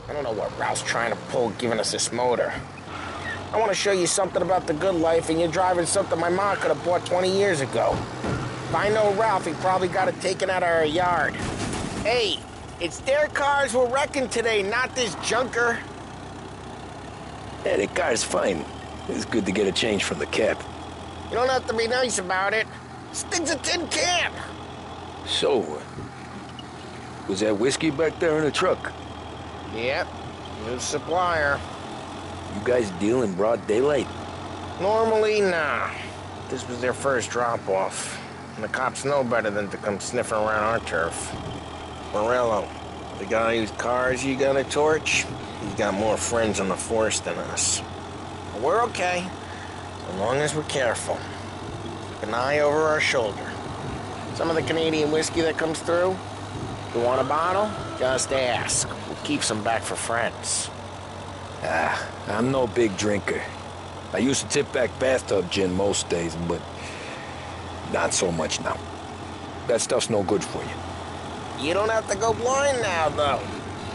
I don't know what Ralph's trying to pull giving us this motor. I want to show you something about the good life, and you're driving something my mom could have bought 20 years ago. If I know Ralph, he probably got it taken out of our yard. Hey, it's their cars we're wrecking today, not this junker. Yeah, the car's fine. It's good to get a change from the cab. You don't have to be nice about it. This thing's a tin can. So, was that whiskey back there in the truck? Yep, new supplier. You guys deal in broad daylight? Normally, nah. This was their first drop-off. And the cops know better than to come sniffing around our turf. Morello, the guy whose cars you gonna torch, he's got more friends on the force than us. But we're okay, as long as we're careful. Keep an eye over our shoulder. Some of the Canadian whiskey that comes through, you want a bottle? Just ask. We'll keep some back for friends. I'm no big drinker. I used to tip back bathtub gin most days, but not so much now. That stuff's no good for you. You don't have to go blind now, though.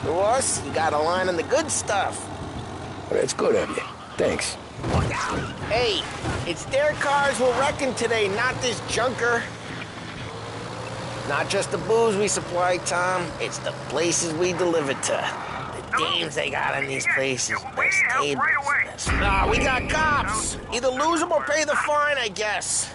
To us, you got a line on the good stuff. Well, that's good of you. Thanks. Hey, it's their cars we're wrecking today, not this junker. Not just the booze we supply, Tom. It's the places we deliver to. The dames they got in these places. Best tables. Best... Nah, we got cops. Either lose them or pay the fine, I guess.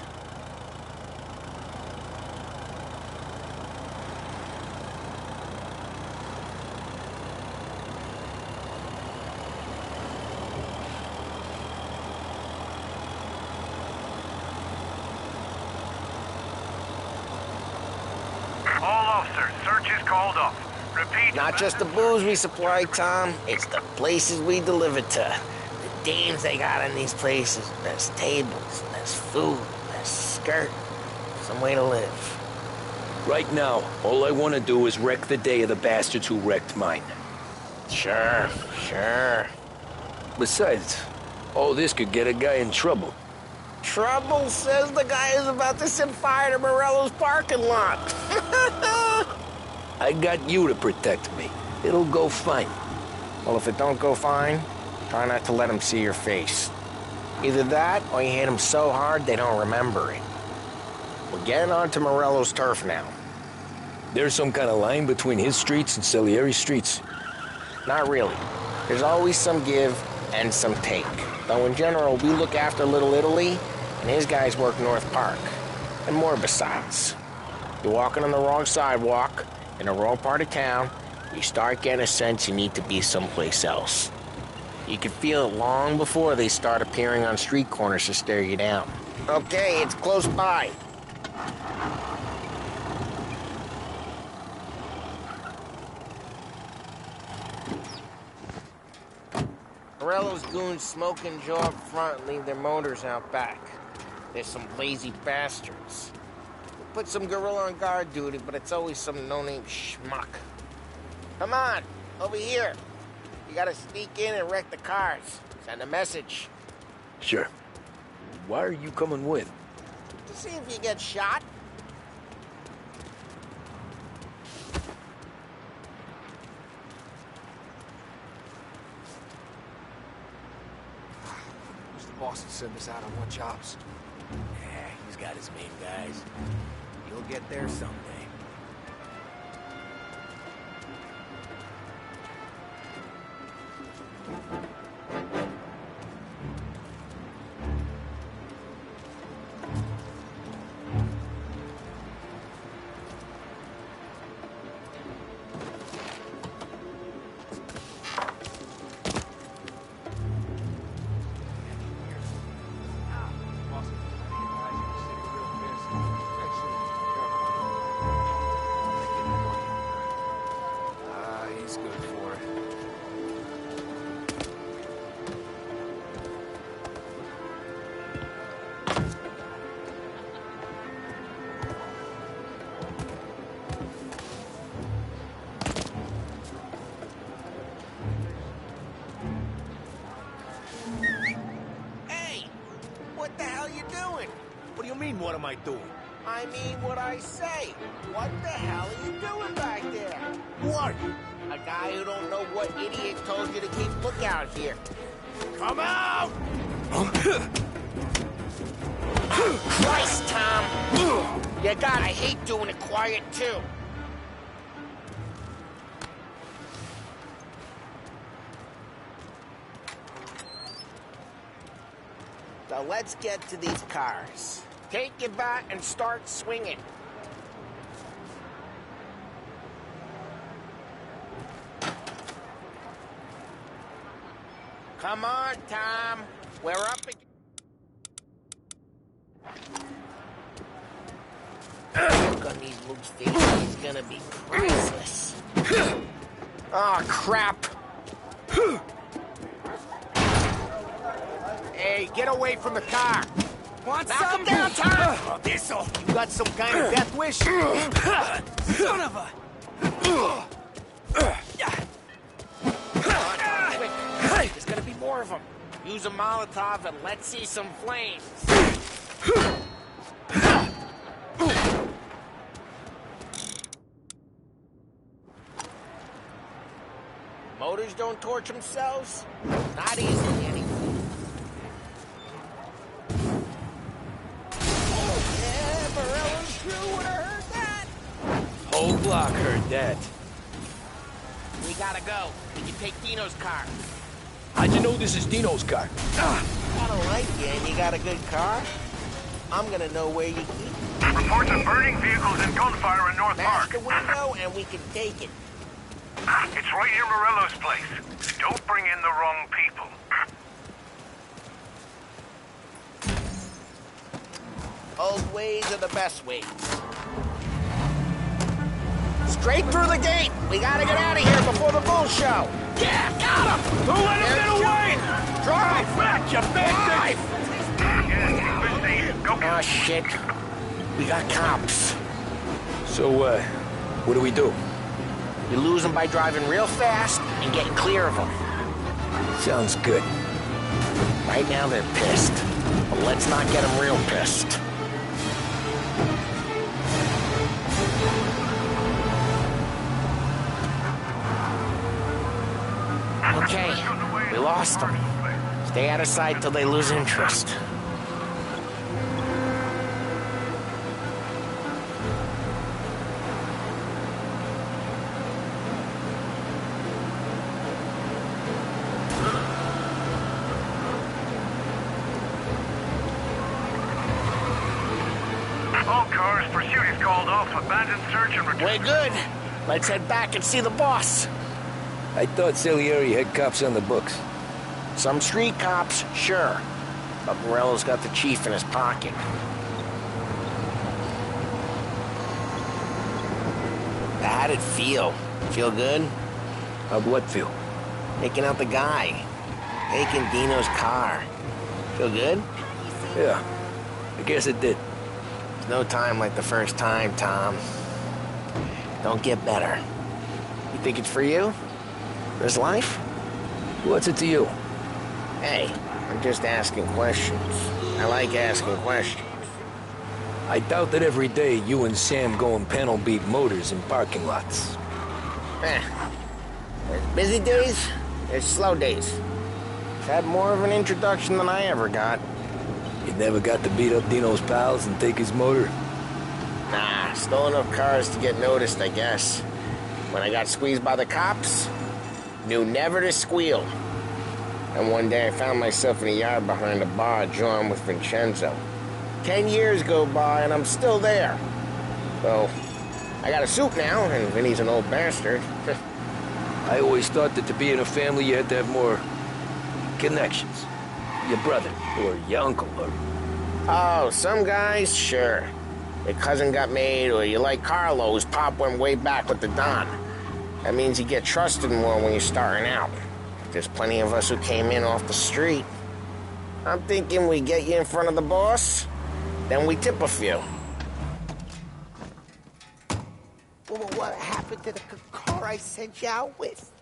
Not just the booze we supply, Tom. It's the places we deliver to. The dames they got in these places. Best tables, best food, best skirt. Some way to live. Right now, all I want to do is wreck the day of the bastards who wrecked mine. Sure. Besides, all this could get a guy in trouble. Trouble, says the guy who's about to set fire to Morello's parking lot. I got you to protect me. It'll go fine. Well, if it don't go fine, try not to let them see your face. Either that, or you hit them so hard they don't remember it. We're getting onto Morello's turf now. There's some kind of line between his streets and Salieri streets? Not really. There's always some give and some take. Though in general, we look after Little Italy, and his guys work North Park. And more besides. You're walking on the wrong sidewalk, in the wrong part of town, you start getting a sense you need to be someplace else. You can feel it long before they start appearing on street corners to stare you down. Okay, it's close by. Morello's goons smoke and jaw up front and leave their motors out back. They're some lazy bastards. Put some gorilla on guard duty, but it's always some no-name schmuck. Come on, over here. You gotta sneak in and wreck the cars. Send a message. Sure. Why are you coming with? To see if you get shot. Mr. Boston sent us out on what jobs? Yeah, he's got his main guys. You'll get there someday. What am I doing? I mean what I say. What the hell are you doing back there? Who are you? A guy who don't know what idiot told you to keep lookout here. Come out! Christ, Tom! You gotta hate doing it quiet, too. So let's get to these cars. Take your bat and start swinging. Come on, Tom. We're up against... Look on these moves' faces is gonna be priceless. Oh, crap. Hey, get away from the car! Want Knock some? him down, Tom! Oh, this'll... You got some kind of death wish? Son of a... Quick, there's gonna be more of them. Use a Molotov and let's see some flames. Motors don't torch themselves? Not easily, anyway. Yeah, Morello's crew would have heard that. Whole block heard that. We gotta go. Did you take Dino's car? How'd you know this is Dino's car? I don't like you and you got a good car. I'm gonna know where you keep it. Reports of burning vehicles and gunfire in North Smash Park. the window and we can take it. It's right near Morello's place. Don't bring in the wrong people. Old ways are the best ways. Straight through the gate. We gotta get out of here before the bull show. Yeah, got him! Don't let him There get you away! go. Drive! Back, you bastard! Yeah, keep it safe. Go. Oh, shit. We got cops. So, what do we do? We lose them by driving real fast and getting clear of them. Sounds good. Right now they're pissed. But let's not get them real pissed. Okay, we lost them. Stay out of sight till they lose interest. All cars, pursuit is called off. Abandoned search and return. We're good. Let's head back and see the boss. I thought Salieri had cops on the books. Some street cops, sure. But Morello's got the chief in his pocket. How'd it feel? Feel good? How'd what feel? Taking out the guy. Taking Dino's car. Feel good? Yeah, I guess it did. There's no time like the first time, Tom. Don't get better. You think it's for you? This life? What's it to you? Hey, I'm just asking questions. I like asking questions. I doubt that every day you and Sam go and panel beat motors in parking lots. There's busy days, there's slow days. Had more of an introduction than I ever got. You never got to beat up Dino's pals and take his motor? Nah, stole enough cars to get noticed, I guess. When I got squeezed by the cops, knew never to squeal. And one day I found myself in a yard behind a bar drawn with Vincenzo. 10 years go by and I'm still there. So, I got a suit now, and Vinny's an old bastard. I always thought that to be in a family you had to have more connections. Your brother, or your uncle, or... Oh, some guys, sure. Your cousin got made, or you like Carlos, Pop went way back with the Don. That means you get trusted more when you're starting out. There's plenty of us who came in off the street. I'm thinking we get you in front of the boss, then we tip a few. Well, what happened to the car I sent you out with?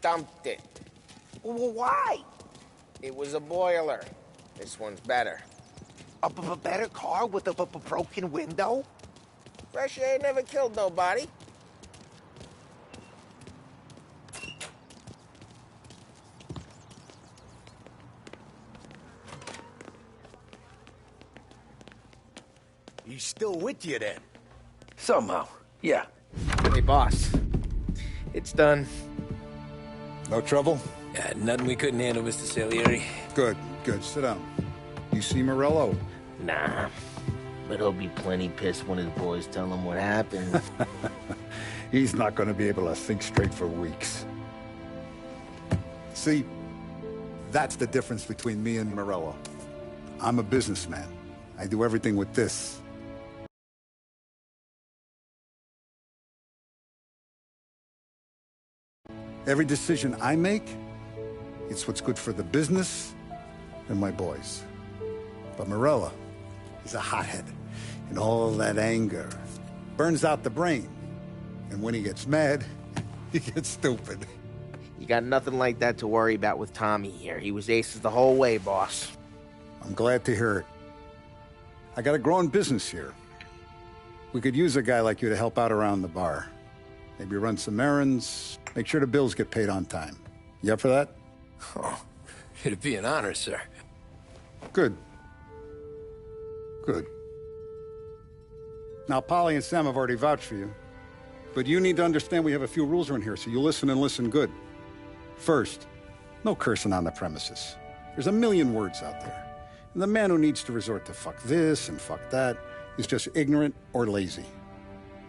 Dumped it. Well, why? It was a boiler. This one's better. A better car with a broken window? Fresh air never killed nobody. he's still with you then. Somehow, yeah. Hey, boss. It's done. No trouble? Yeah, nothing we couldn't handle, Mr. Salieri. Good, good. Sit down. You see Morello? Nah. But he'll be plenty pissed when his boys tell him what happened. He's not going to be able to think straight for weeks. See, that's the difference between me and Morello. I'm a businessman. I do everything with this. Every decision I make, it's what's good for the business and my boys. But Morello, he's a hothead, and all that anger burns out the brain. And when he gets mad, he gets stupid. You got nothing like that to worry about with Tommy here. He was aces the whole way, boss. I'm glad to hear it. I got a growing business here. We could use a guy like you to help out around the bar. Maybe run some errands, make sure the bills get paid on time. You up for that? Oh, it'd be an honor, sir. Good. Good. Now, Polly and Sam have already vouched for you. But you need to understand we have a few rules around here, so you listen and listen good. First, no cursing on the premises. There's a million words out there. And the man who needs to resort to fuck this and fuck that is just ignorant or lazy.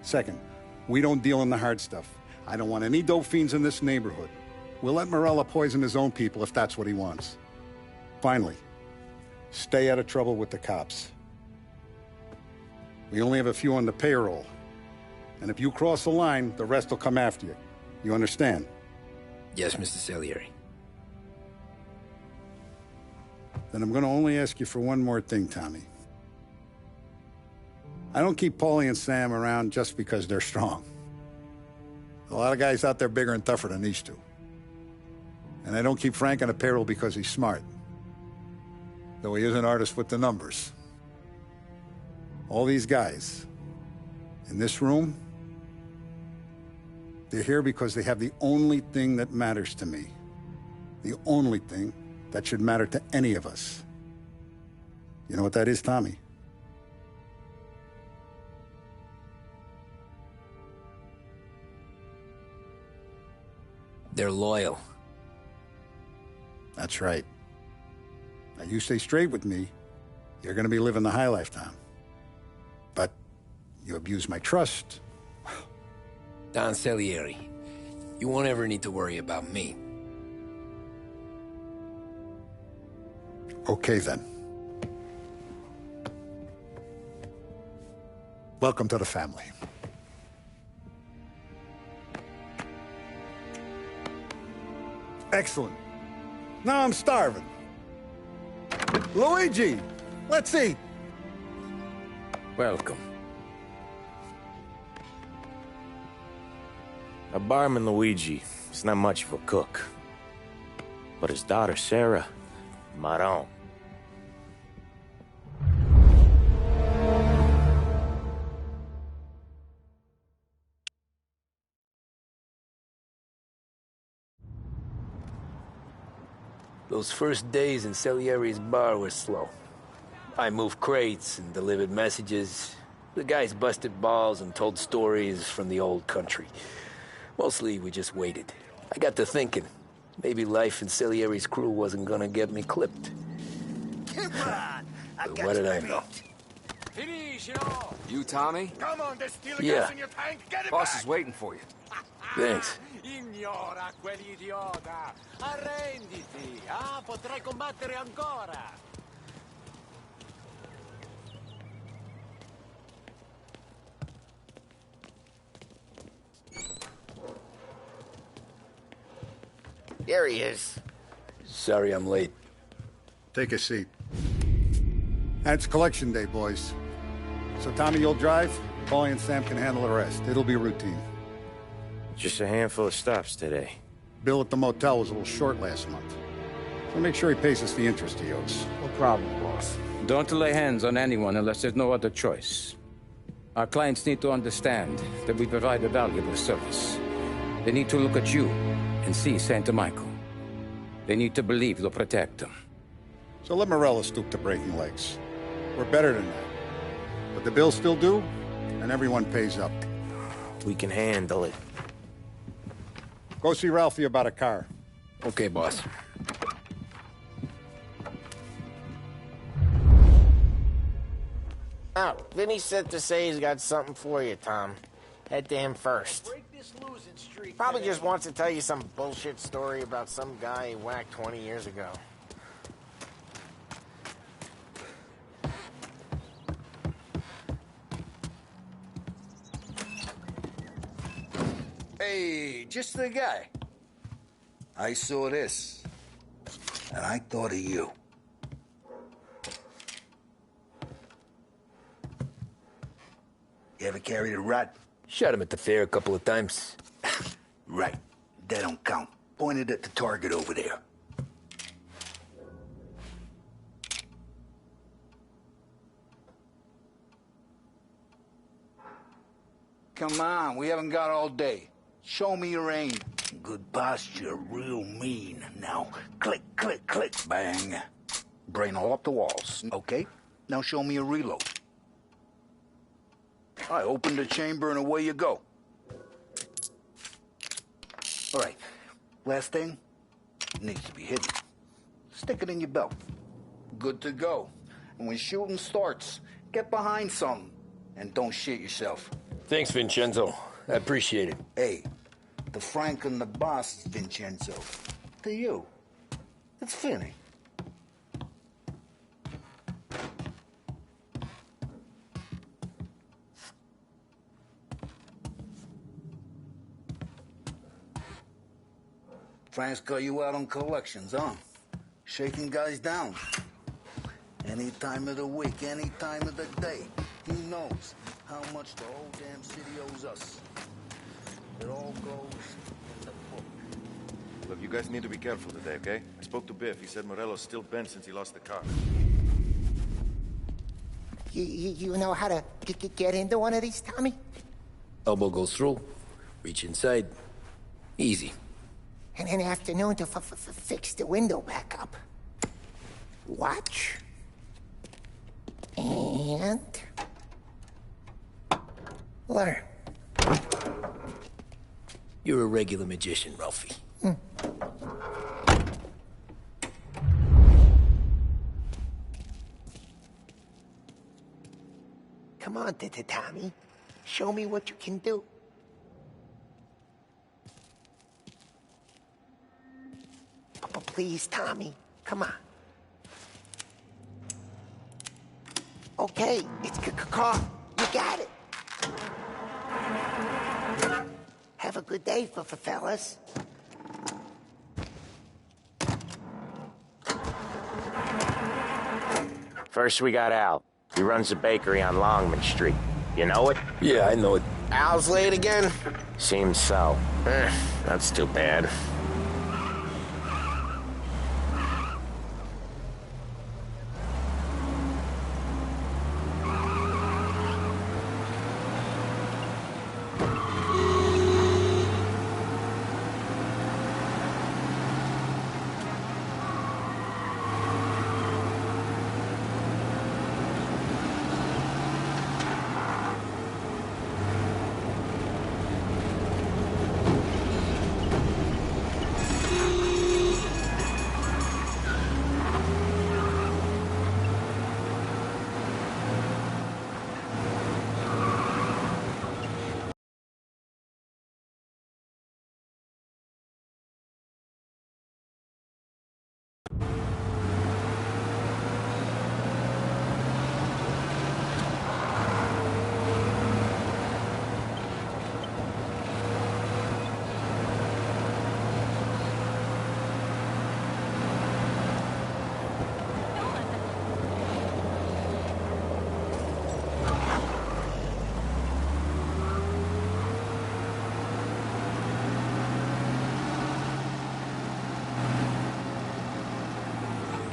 Second, we don't deal in the hard stuff. I don't want any dope fiends in this neighborhood. We'll let Morello poison his own people if that's what he wants. Finally, stay out of trouble with the cops. We only have a few on the payroll. And if you cross the line, the rest will come after you. You understand? Yes, Mr. Salieri. Then I'm going to only ask you for one more thing, Tommy. I don't keep Paulie and Sam around just because they're strong. A lot of guys out there bigger and tougher than these two. And I don't keep Frank on a payroll because he's smart. Though he is an artist with the numbers. All these guys in this room, they're here because they have the only thing that matters to me. The only thing that should matter to any of us. You know what that is, Tommy? They're loyal. That's right. Now, you stay straight with me, you're gonna be living the high life, Tom. But you abuse my trust. Don Salieri, you won't ever need to worry about me. Okay, then. Welcome to the family. Excellent. Now I'm starving. Luigi, let's eat. Welcome. A barman Luigi is not much of a cook. But his daughter Sarah, Maron. Those first days in Salieri's bar were slow. I moved crates and delivered messages. The guys busted balls and told stories from the old country. Mostly, we just waited. I got to thinking, maybe life in Salieri's crew wasn't gonna get me clipped. Come on! But what did I know? You, Tommy? Come on, there's still Yeah. gas in your tank. Get it Boss back. is waiting for you. Thanks. Ignora quell'idiota. Arrenditi. Ah, potrai combattere ancora. There he is. Sorry I'm late. Take a seat. It's collection day, boys. So, Tommy, you'll drive. Paulie and Sam can handle the rest. It'll be routine. Just a handful of stops today. Bill at the motel was a little short last month. So make sure he pays us the interest he owes. No problem, boss. Don't lay hands on anyone unless there's no other choice. Our clients need to understand that we provide a valuable service. They need to look at you and see Santa Michael. They need to believe you'll protect them. So let Morello stoop to breaking legs. We're better than that. But the bill's still due, and everyone pays up. We can handle it. Go see Ralphie about a car. Okay, boss. Oh, Vinny said to say he's got something for you, Tom. Head to him first. Break this losing streak. Probably today. just wants to tell you some bullshit story about some guy he whacked 20 years ago. Hey, just the guy. I saw this, and I thought of you. You ever carried a rod? Shot him at the fair a couple of times. Right. That don't count. Pointed at the target over there. Come on, we haven't got all day. Show me your aim. Good posture, real mean. Now, click, click, click, bang. Brain all up the walls. Okay, now show me a reload. I open the chamber and away you go. All right, last thing, needs to be hidden. Stick it in your belt. Good to go. And when shooting starts, get behind something and don't shit yourself. Thanks, Vincenzo. I appreciate it. Hey, the Frank and the boss, Vincenzo. To you, it's Finny. Frank's got you out on collections, huh? Shaking guys down. Any time of the week, any time of the day. He knows how much the whole damn city owes us. It all goes in the book. Look, you guys need to be careful today, okay? I spoke to Biff. He said Morello's still bent since he lost the car. You know how to get into one of these, Tommy? Elbow goes through. Reach inside. Easy. And an afternoon to fix the window back up. Watch. And... learn. You're a regular magician, Ralphie. Come on, Tommy. Show me what you can do. Please, Tommy. Come on. Okay, it's caught. You got it. Have a good day, fellas. First, we got Al. He runs a bakery on Longman Street. You know it? Yeah, I know it. Al's late again? Seems so. That's too bad.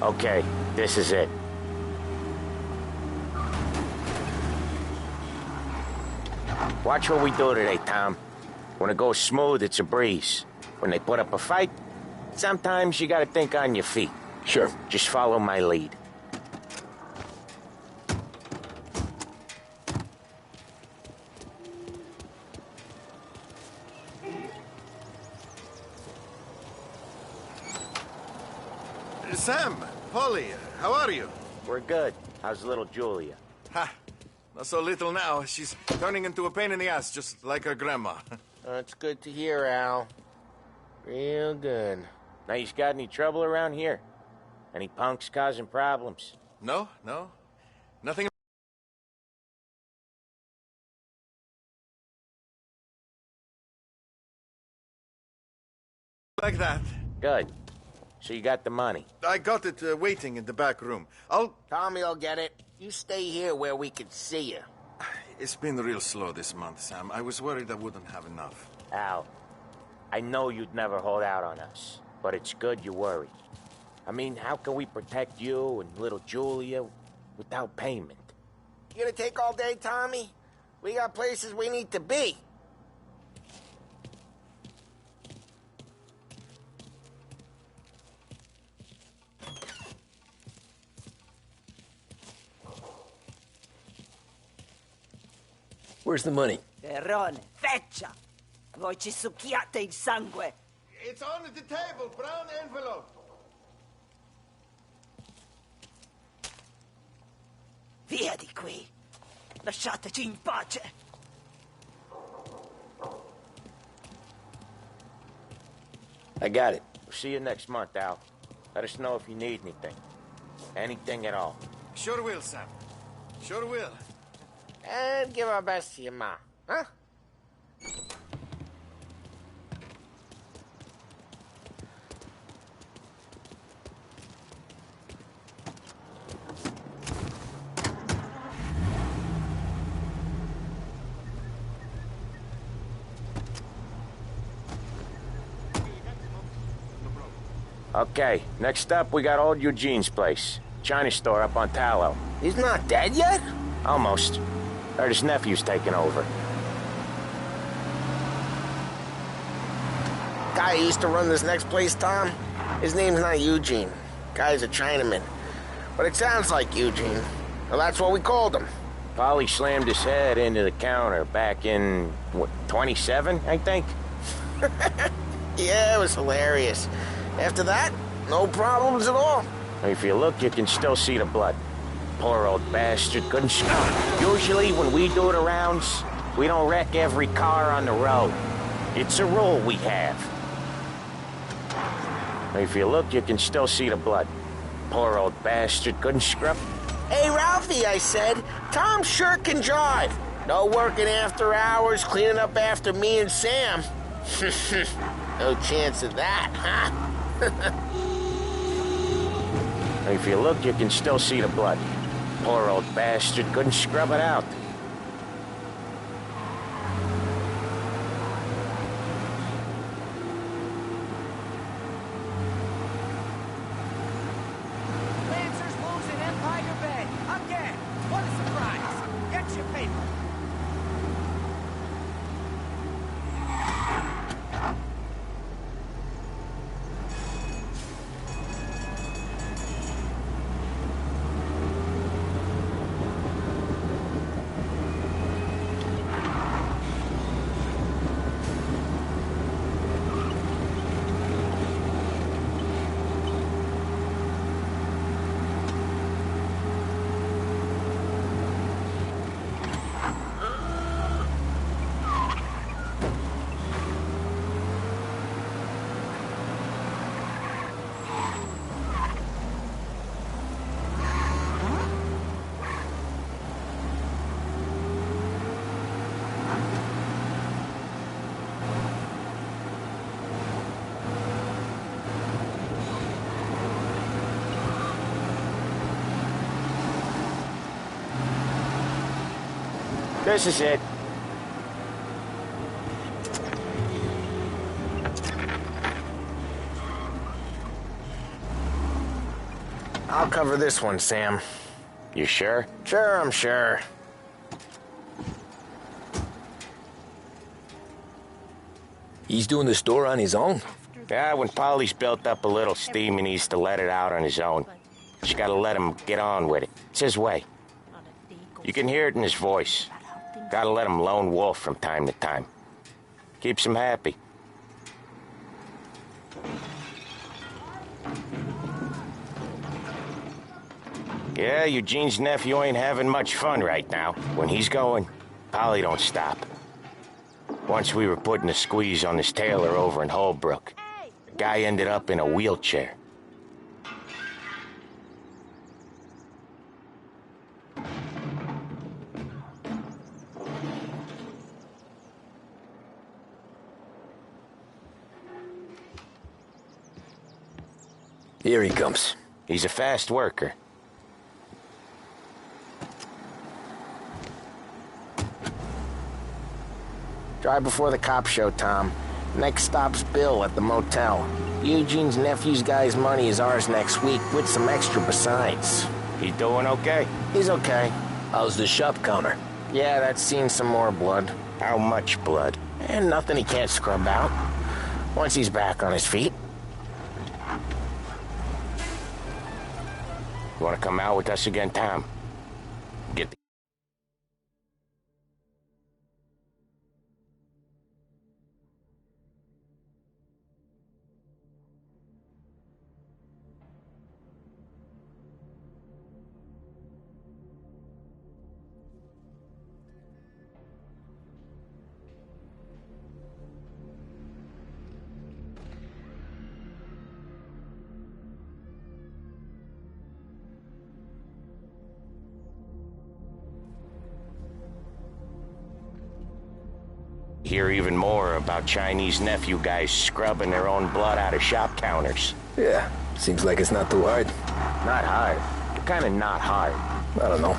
Okay, this is it. Watch what we do today, Tom. When it goes smooth, it's a breeze. When they put up a fight, sometimes you gotta think on your feet. Sure. Just follow my lead. Sam, Polly, how are you? We're good. How's little Julia? Ha! Not so little now. She's turning into a pain in the ass, just like her grandma. That's good to hear, Al. Real good. Now, you got any trouble around here? Any punks causing problems? No. Nothing. Like that. Good. So you got the money? I got it waiting in the back room. Tommy will get it. You stay here where we can see you. It's been real slow this month, Sam. I was worried I wouldn't have enough. Al, I know you'd never hold out on us, but it's good you worry. I mean, how can we protect you and little Julia without payment? You gonna take all day, Tommy? We got places we need to be. Where's the money? Perrone, feccia! Voi ci succhiate il sangue! It's on the table, brown envelope. Via di qui! Lasciateci in pace! I got it. We'll see you next month, Al. Let us know if you need anything. Anything at all. Sure will, Sam. Sure will. And give our best to your ma, huh? Okay, next up, we got old Eugene's place. China store up on Tallow. He's not dead yet? Almost. Heard his nephew's taking over. Guy who used to run this next place, Tom? His name's not Eugene. Guy's a Chinaman. But it sounds like Eugene. Well, that's what we called him. Polly slammed his head into the counter back in, what, 27, I think? Yeah, it was hilarious. After that, no problems at all. If you look, you can still see the blood. Poor old bastard couldn't stop. Usually, when we do the rounds, we don't wreck every car on the road. It's a rule we have. If you look, you can still see the blood. Poor old bastard couldn't scrub. Hey, Ralphie, I said, Tom sure can drive. No working after hours, cleaning up after me and Sam. No chance of that, huh? If you look, you can still see the blood. Poor old bastard couldn't scrub it out. Lancers losing Empire Bay. Again. What a surprise. Get your paper. This is it. I'll cover this one, Sam. You sure? Sure, I'm sure. He's doing the store on his own? Yeah, when Polly's built up a little steam, he needs to let it out on his own. Just gotta let him get on with it. It's his way. You can hear it in his voice. Gotta let him lone wolf from time to time. Keeps him happy. Yeah, Eugene's nephew ain't having much fun right now. When he's going, Polly don't stop. Once we were putting a squeeze on this tailor over in Holbrook. The guy ended up in a wheelchair. Here he comes. He's a fast worker. Drive before the cops show, Tom. Next stop's Bill at the motel. Eugene's nephew's guy's money is ours next week, with some extra besides. He doing okay? He's okay. How's the shop counter? Yeah, that's seen some more blood. How much blood? And nothing he can't scrub out. Once he's back on his feet. You wanna come out with us again, Tom? Get the... Hear even more about Chinese nephew guys scrubbing their own blood out of shop counters. Yeah, seems like it's not too hard. Not hard. Kinda not hard. I don't know.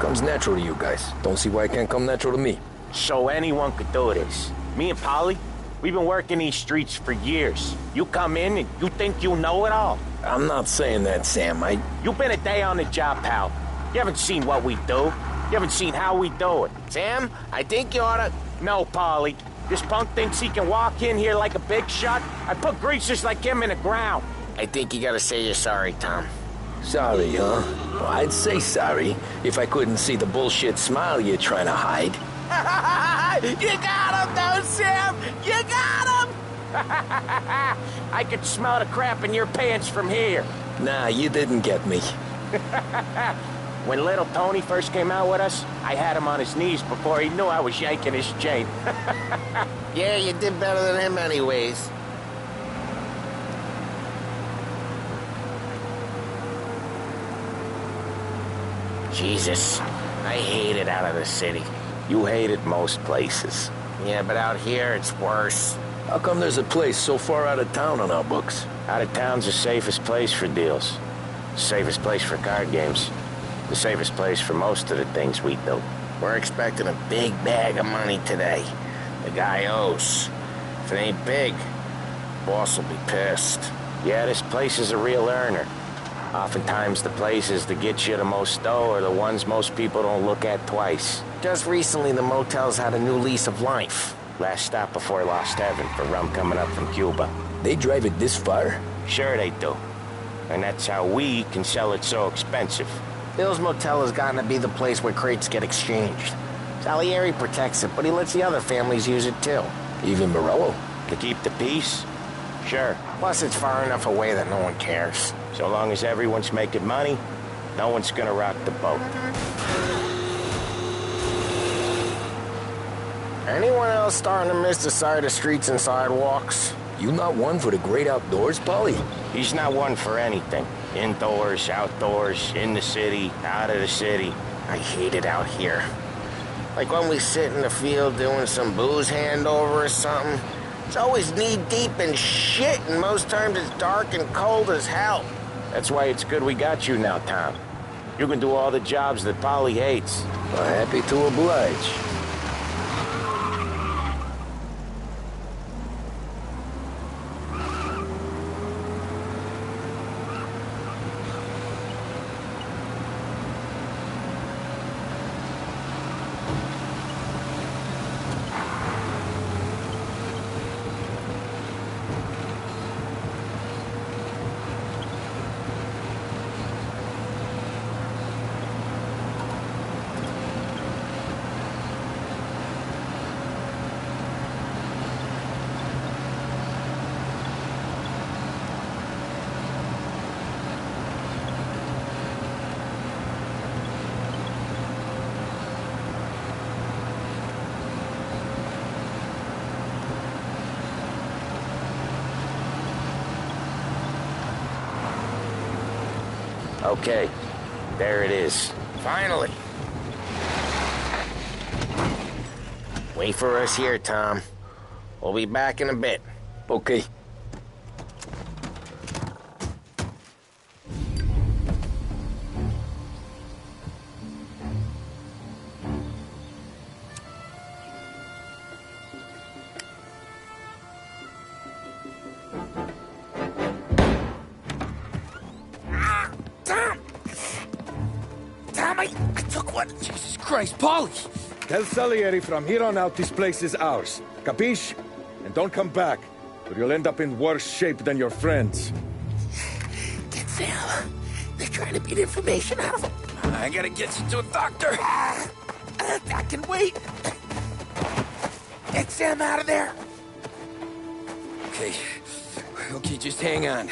Comes natural to you guys. Don't see why it can't come natural to me. So anyone could do this. Me and Polly, we've been working these streets for years. You come in and you think you know it all. I'm not saying that, Sam. You've been a day on the job, pal. You haven't seen what we do. You haven't seen how we do it. Sam, I think you oughta... No, Polly. This punk thinks he can walk in here like a big shot. I put greasers like him in the ground. I think you gotta say you're sorry, Tom. Sorry, huh? Well, I'd say sorry if I couldn't see the bullshit smile you're trying to hide. You got him, though, Sam! You got him! I could smell the crap in your pants from here. Nah, you didn't get me. When little Tony first came out with us, I had him on his knees before he knew I was yanking his chain. Yeah, you did better than him anyways. Jesus, I hate it out of the city. You hate it most places. Yeah, but out here, it's worse. How come there's a place so far out of town on our books? Out of town's the safest place for deals. Safest place for card games. The safest place for most of the things we do. We're expecting a big bag of money today. The guy owes. If it ain't big, boss will be pissed. Yeah, this place is a real earner. Oftentimes the places that get you the most dough are the ones most people don't look at twice. Just recently, the motel's had a new lease of life. Last stop before Lost Heaven for rum coming up from Cuba. They drive it this far? Sure they do. And that's how we can sell it so expensive. Bill's motel has gotten to be the place where crates get exchanged. Salieri protects it, but he lets the other families use it too. Even Morello? To keep the peace? Sure. Plus, it's far enough away that no one cares. So long as everyone's making money, no one's gonna rock the boat. Anyone else starting to miss the side of streets and sidewalks? You not one for the great outdoors, Polly? He's not one for anything. Indoors, outdoors, in the city, out of the city. I hate it out here. Like when we sit in the field doing some booze handover or something. It's always knee-deep in shit, and most times it's dark and cold as hell. That's why it's good we got you now, Tom. You can do all the jobs that Polly hates. Well, happy to oblige. Okay, there it is. Finally. Wait for us here, Tom. We'll be back in a bit. Okay. I took one. Jesus Christ, Polly! Tell Salieri from here on out this place is ours. Capiche? And don't come back, or you'll end up in worse shape than your friends. Get Sam. They're trying to beat information out of him. I gotta get you to a doctor. I can wait. Get Sam out of there. Okay, just hang on.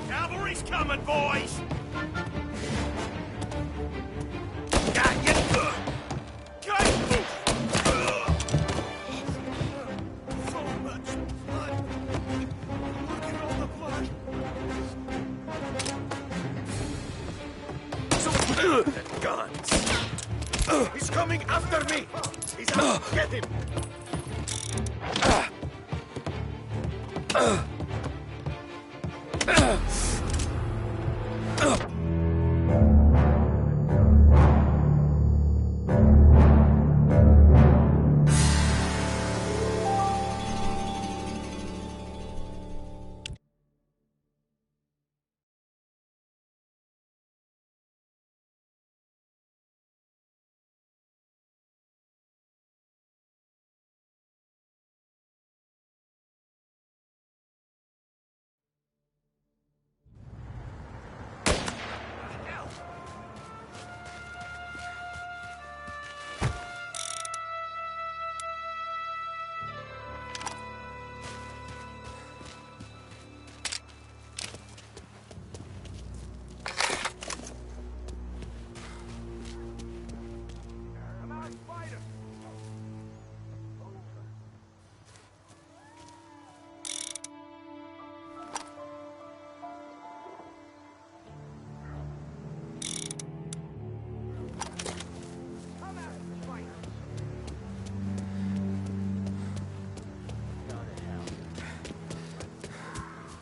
Cavalry's coming, boys! Got you! So much blood! Look at all the blood! Guns! He's coming after me! He's out! Get him!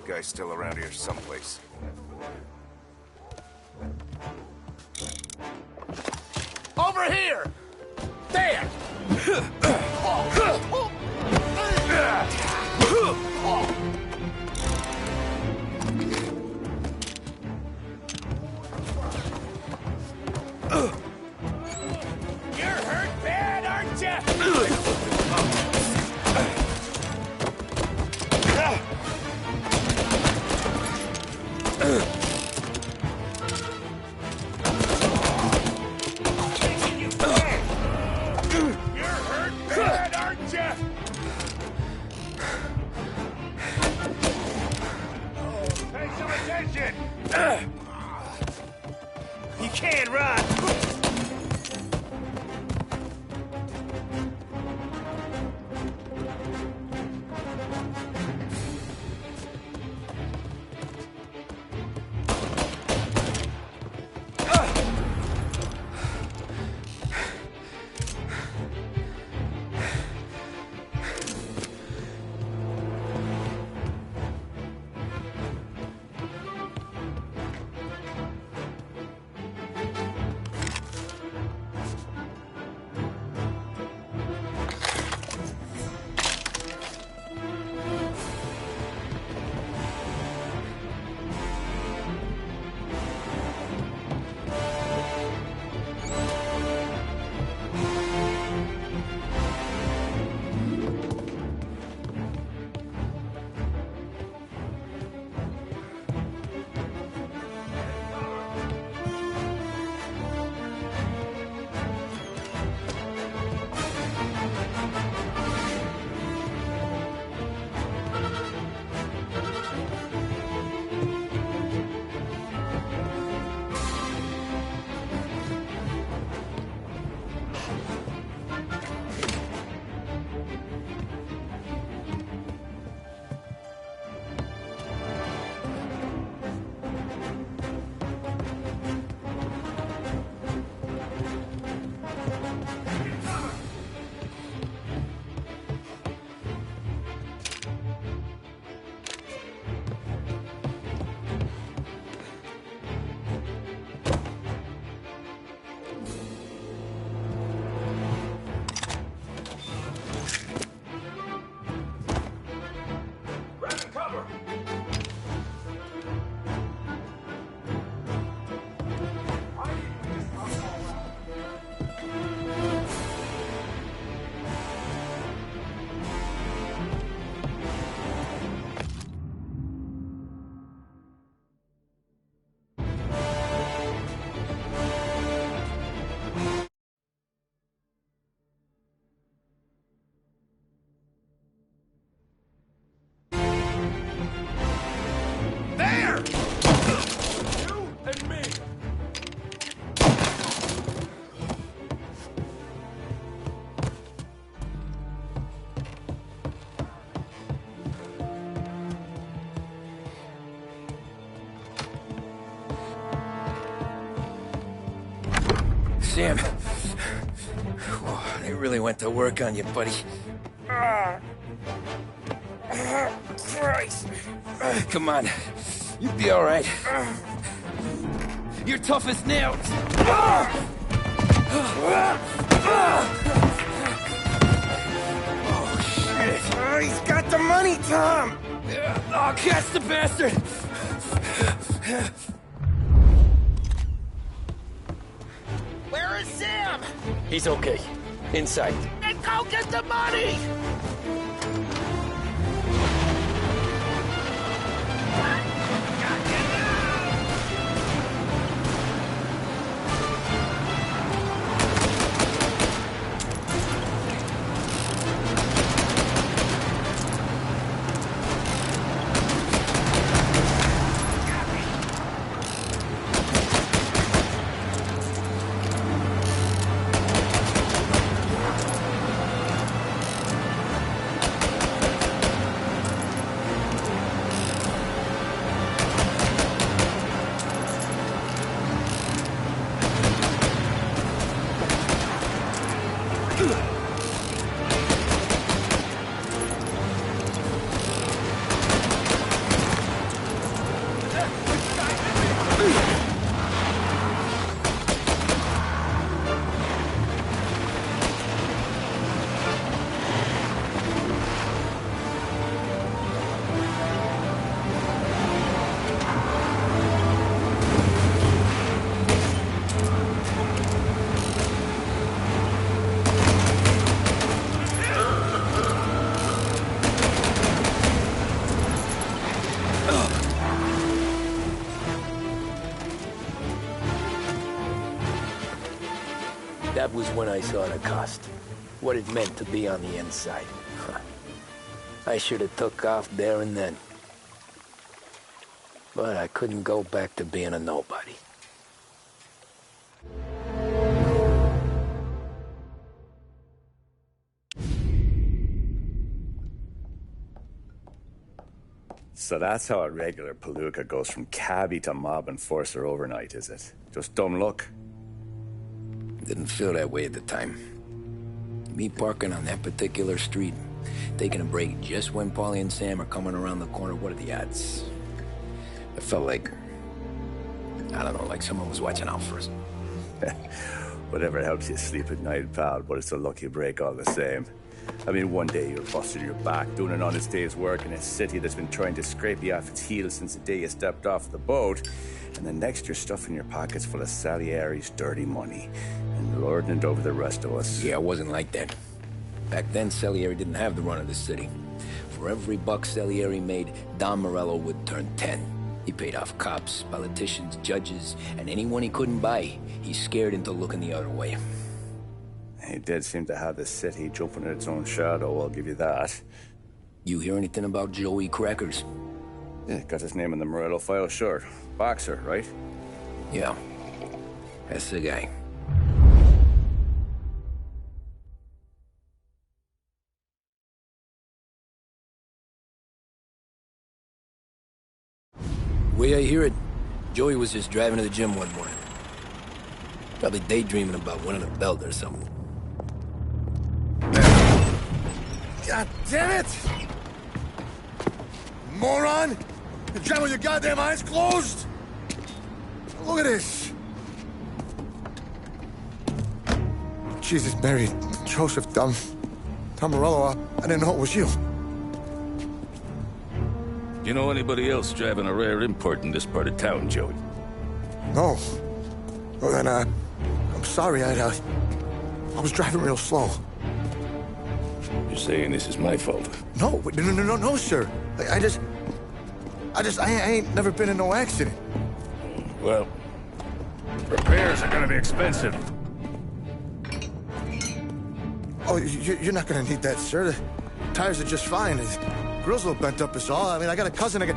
Guy's still around here someplace. Over here! There! You're hurt bad, aren't you? You can't run! Sam. Whoa, they really went to work on you, buddy. Christ. Come on. You'll be all right. You're tough as nails. Oh, shit. Oh, he's got the money, Tom. Oh, catch the bastard. Where is Sam? He's okay. Inside. Then go get the money! That was when I saw the cost. What it meant to be on the inside. I should have took off there and then. But I couldn't go back to being a nobody. So that's how a regular palooka goes from cabbie to mob enforcer overnight, is it? Just dumb luck? Didn't feel that way at the time. Me parking on that particular street, taking a break just when Paulie and Sam are coming around the corner, what are the odds? It felt like, I don't know, like someone was watching out for us. Whatever helps you sleep at night, pal, but it's a lucky break all the same. I mean, one day you're busted your back, doing an honest day's work in a city that's been trying to scrape you off its heels since the day you stepped off the boat, and the next you're stuffing your pockets full of Salieri's dirty money and lording it over the rest of us. Yeah, it wasn't like that. Back then, Salieri didn't have the run of the city. For every buck Salieri made, Don Morello would turn 10. He paid off cops, politicians, judges, and anyone he couldn't buy, he scared into looking the other way. He did seem to have the city jumping at its own shadow, I'll give you that. You hear anything about Joey Crackers? Yeah, got his name in the Morello file, sure. Boxer, right? Yeah, that's the guy. The way I hear it, Joey was just driving to the gym one morning. Probably daydreaming about winning a belt or something. God damn it! Moron! You're driving with your goddamn eyes closed? Look at this! Jesus, Mary, Joseph, Tom Morello, I didn't know it was you. You know anybody else driving a rare import in this part of town, Joey? No. Well, then, I'm sorry, I was driving real slow. You're saying this is my fault? No, no, sir. I ain't never been in no accident. Well, repairs are gonna be expensive. Oh, you're not gonna need that, sir. The tires are just fine. The grill's a little bent up is all. I mean, I got a cousin that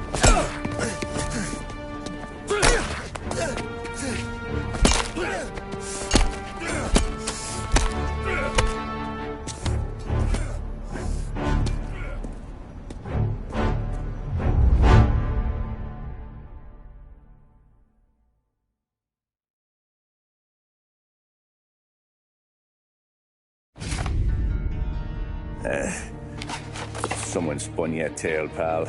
Someone spun you a tale, pal.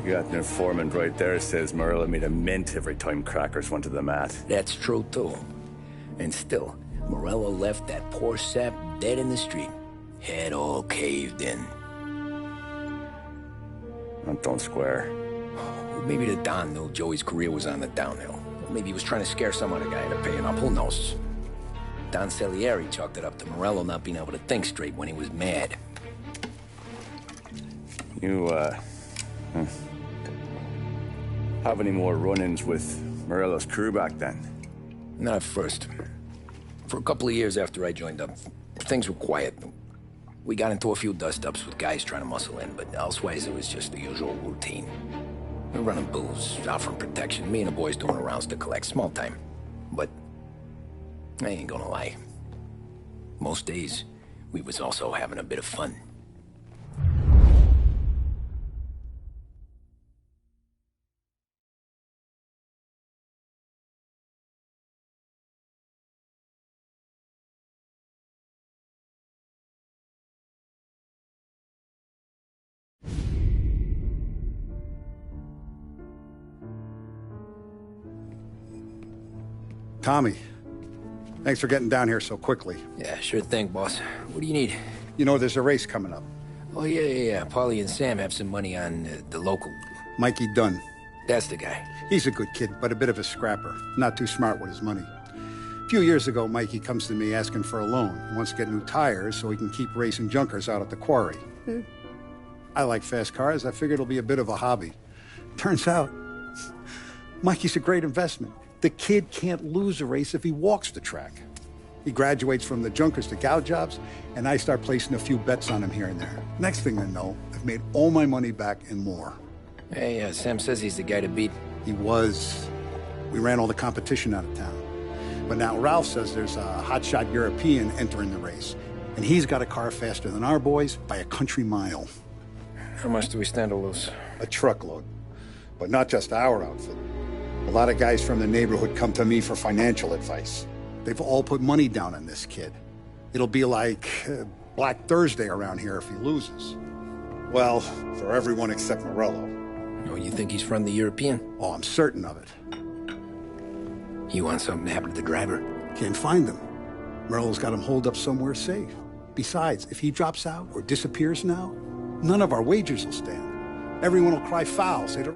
You got an informant right there says Morello made a mint every time crackers went to the mat. That's true, too. And still, Morello left that poor sap dead in the street. Head all caved in. That don't square. Maybe the Don knew Joey's career was on the downhill. Maybe he was trying to scare some other guy into paying up. Who knows? Don Salieri chalked it up to Morello not being able to think straight when he was mad. You, have any more run-ins with Morello's crew back then? Not at first. For a couple of years after I joined up, things were quiet. We got into a few dust-ups with guys trying to muscle in, but elsewise it was just the usual routine. We're running booze, offering protection, me and the boys doing rounds to collect, small time. But I ain't gonna lie. Most days, we was also having a bit of fun. Tommy, thanks for getting down here so quickly. Yeah, sure thing, boss. What do you need? You know, there's a race coming up. Oh, yeah. Paulie and Sam have some money on the local. Mikey Dunn. That's the guy. He's a good kid, but a bit of a scrapper. Not too smart with his money. A few years ago, Mikey comes to me asking for a loan. He wants to get new tires so he can keep racing junkers out at the quarry. I like fast cars. I figured it'll be a bit of a hobby. Turns out, Mikey's a great investment. The kid can't lose a race if he walks the track. He graduates from the junkers to gal jobs, and I start placing a few bets on him here and there. Next thing I know, I've made all my money back and more. Hey, Sam says he's the guy to beat. He was. We ran all the competition out of town. But now Ralph says there's a hotshot European entering the race, and he's got a car faster than our boys by a country mile. How much do we stand to lose? A truckload. But not just our outfit. A lot of guys from the neighborhood come to me for financial advice. They've all put money down on this kid. It'll be like Black Thursday around here if he loses. Well, for everyone except Morello. Oh, you think he's from the European? Oh, I'm certain of it. You want something to happen to the driver? Can't find him. Morello's got him holed up somewhere safe. Besides, if he drops out or disappears now, none of our wagers will stand. Everyone will cry foul, say the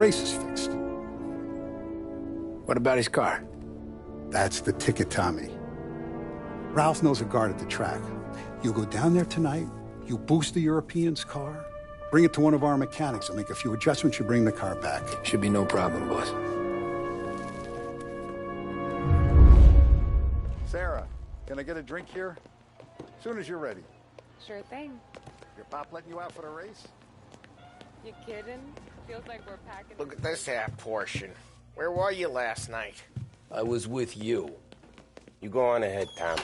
race is fixed. What about his car? That's the ticket, Tommy. Ralph knows a guard at the track. You go down there tonight, you boost the European's car, bring it to one of our mechanics. They'll make a few adjustments, you bring the car back. Should be no problem, boss. Sarah, can I get a drink here? As soon as you're ready. Sure thing. Your pop letting you out for the race? You kidding? Feels like we're packing... Look at this half portion. Where were you last night? I was with you. You go on ahead, Tom.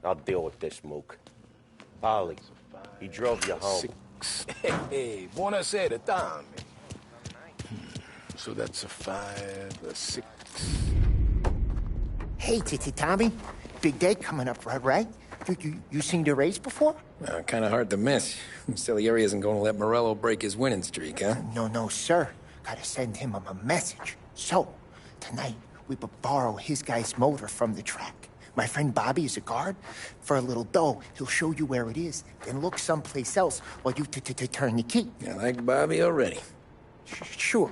I'll deal with this mook. Ollie, he drove you home. Hey, buonasera, Tommy. So that's a 5, a 6... Hey, Tommy. Big day coming up, right? You seen the race before? Kind of hard to miss. Salieri isn't going to let Morello break his winning streak, huh? No, sir. Gotta send him a message. So, tonight, we borrow his guy's motor from the track. My friend Bobby is a guard. For a little dough, he'll show you where it is, then look someplace else while you turn the key. I like Bobby already. Sure.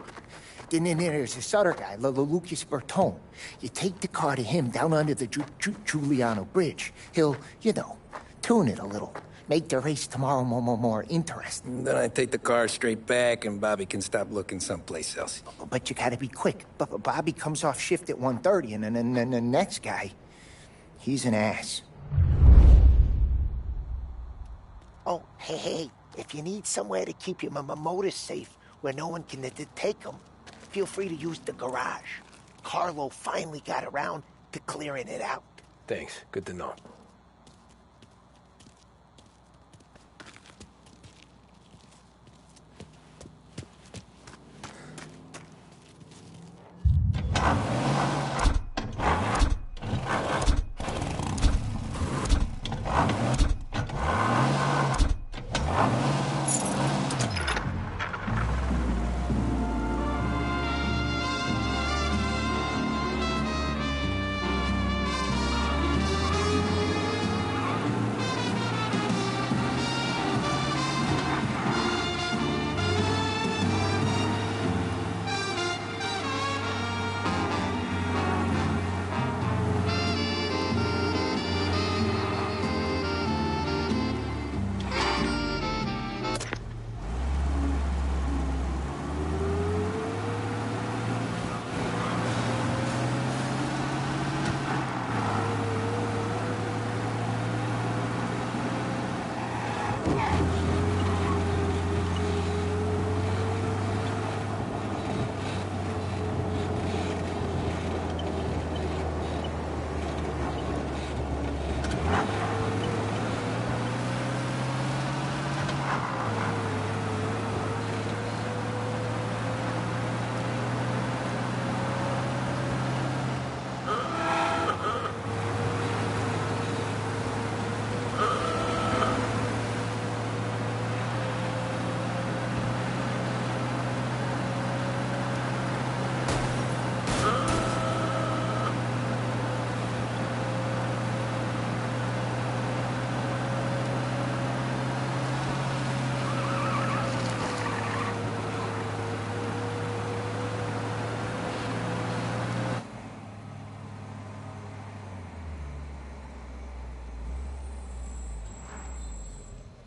Then there's this other guy, Lucas Bertone. You take the car to him down under the Giuliano Bridge. He'll, tune it a little. Make the race tomorrow more interesting. Then I take the car straight back and Bobby can stop looking someplace else. But you gotta be quick. Bobby comes off shift at 1:30, and then the next guy, he's an ass. Oh, hey, if you need somewhere to keep your motor safe where no one can take them, feel free to use the garage. Carlo finally got around to clearing it out. Thanks. Good to know.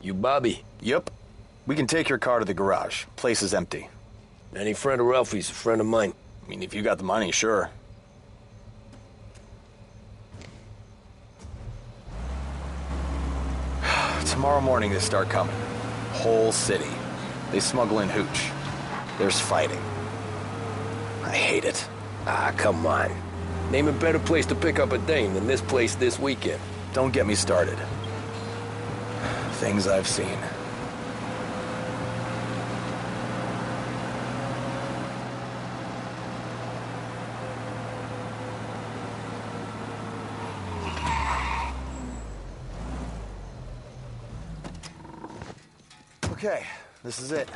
You Bobby? Yep. We can take your car to the garage. Place is empty. Any friend of Ralphie's, a friend of mine. I mean, if you got the money, sure. Tomorrow morning they start coming. Whole city. They smuggle in hooch. There's fighting. I hate it. Ah, come on. Name a better place to pick up a dame than this place this weekend. Don't get me started. Things I've seen. Okay, this is it.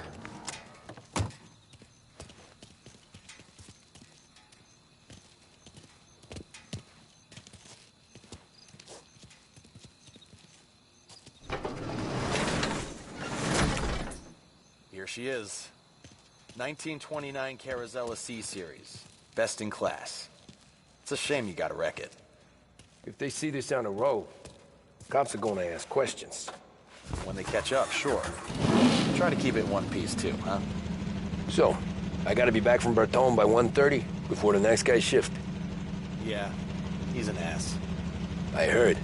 Here she is. 1929 Carazella C-Series. Best in class. It's a shame you gotta wreck it. If they see this on the road, cops are gonna ask questions. When they catch up, sure. Try to keep it in one piece, too, huh? So, I gotta be back from Bertone by 1:30 before the next guy's shift. Yeah, he's an ass. I heard.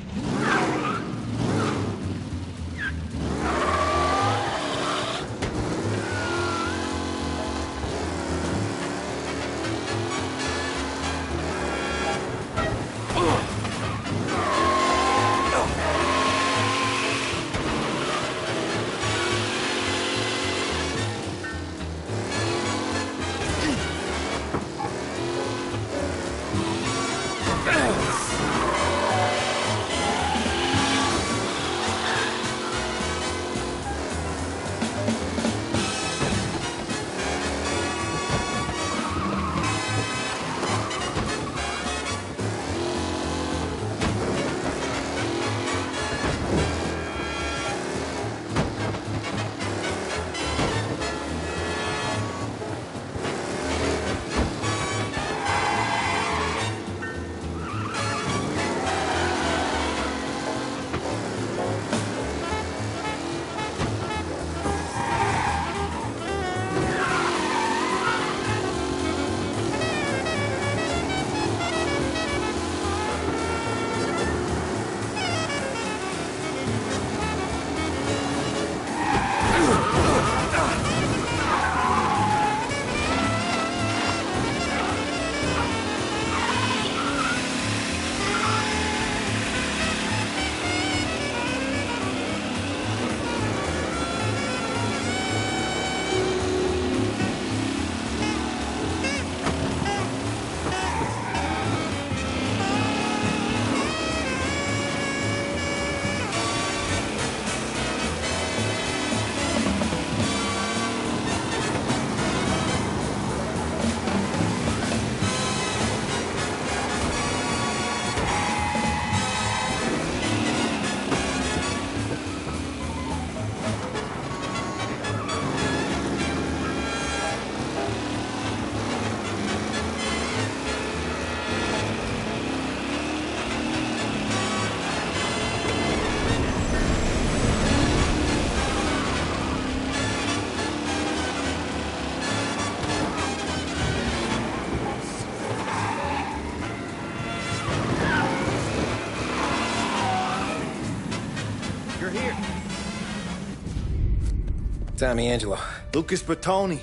Tommy Angelo. Lucas Bertoni.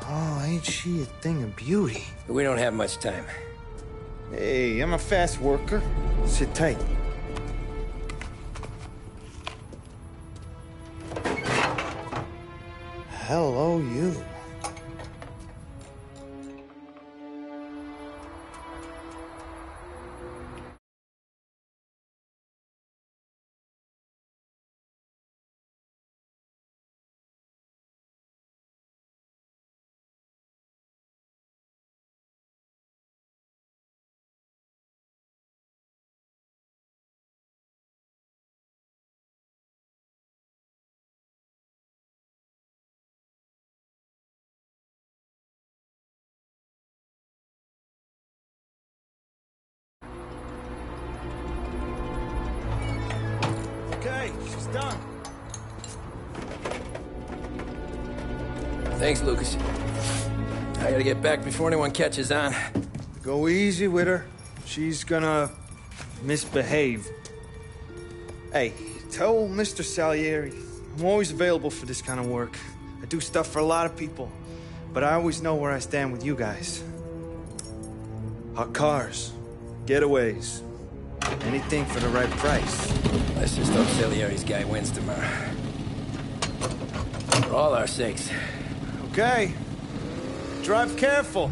Oh, ain't she a thing of beauty? We don't have much time. Hey, I'm a fast worker. Sit tight. Hello, you. Okay, she's done. Thanks, Lucas. I gotta get back before anyone catches on. Go easy with her. She's gonna misbehave. Hey, tell Mr. Salieri I'm always available for this kind of work. I do stuff for a lot of people, but I always know where I stand with you guys. Hot cars, getaways, anything for the right price. Let's just hope Salieri's guy wins tomorrow. For all our sakes. Okay. Drive careful.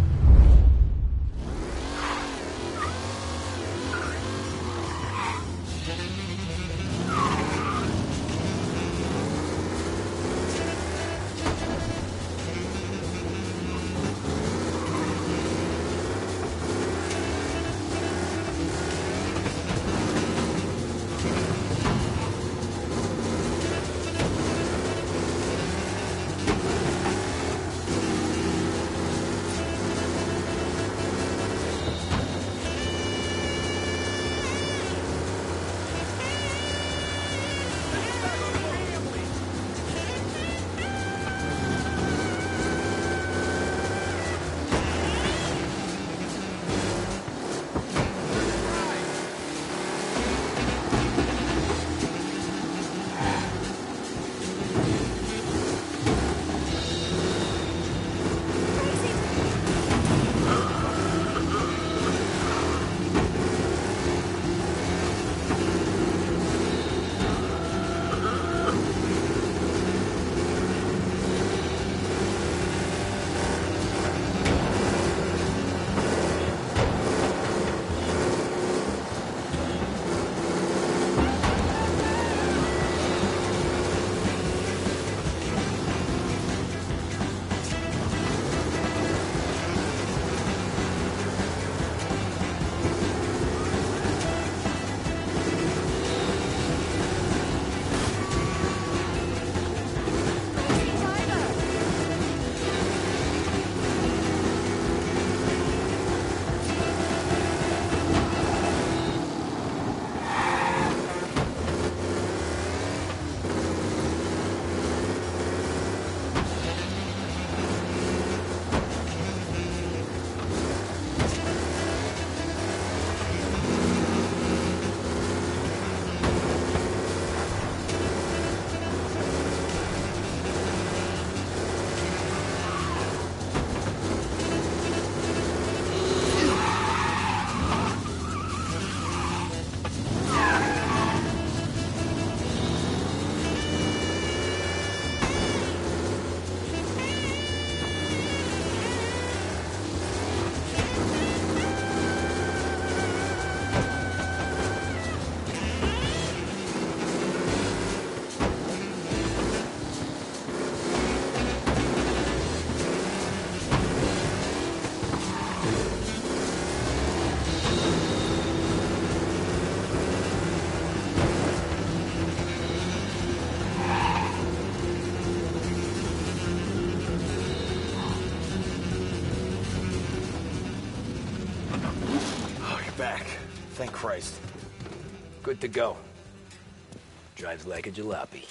Thank Christ. Good to go. Drives like a jalopy.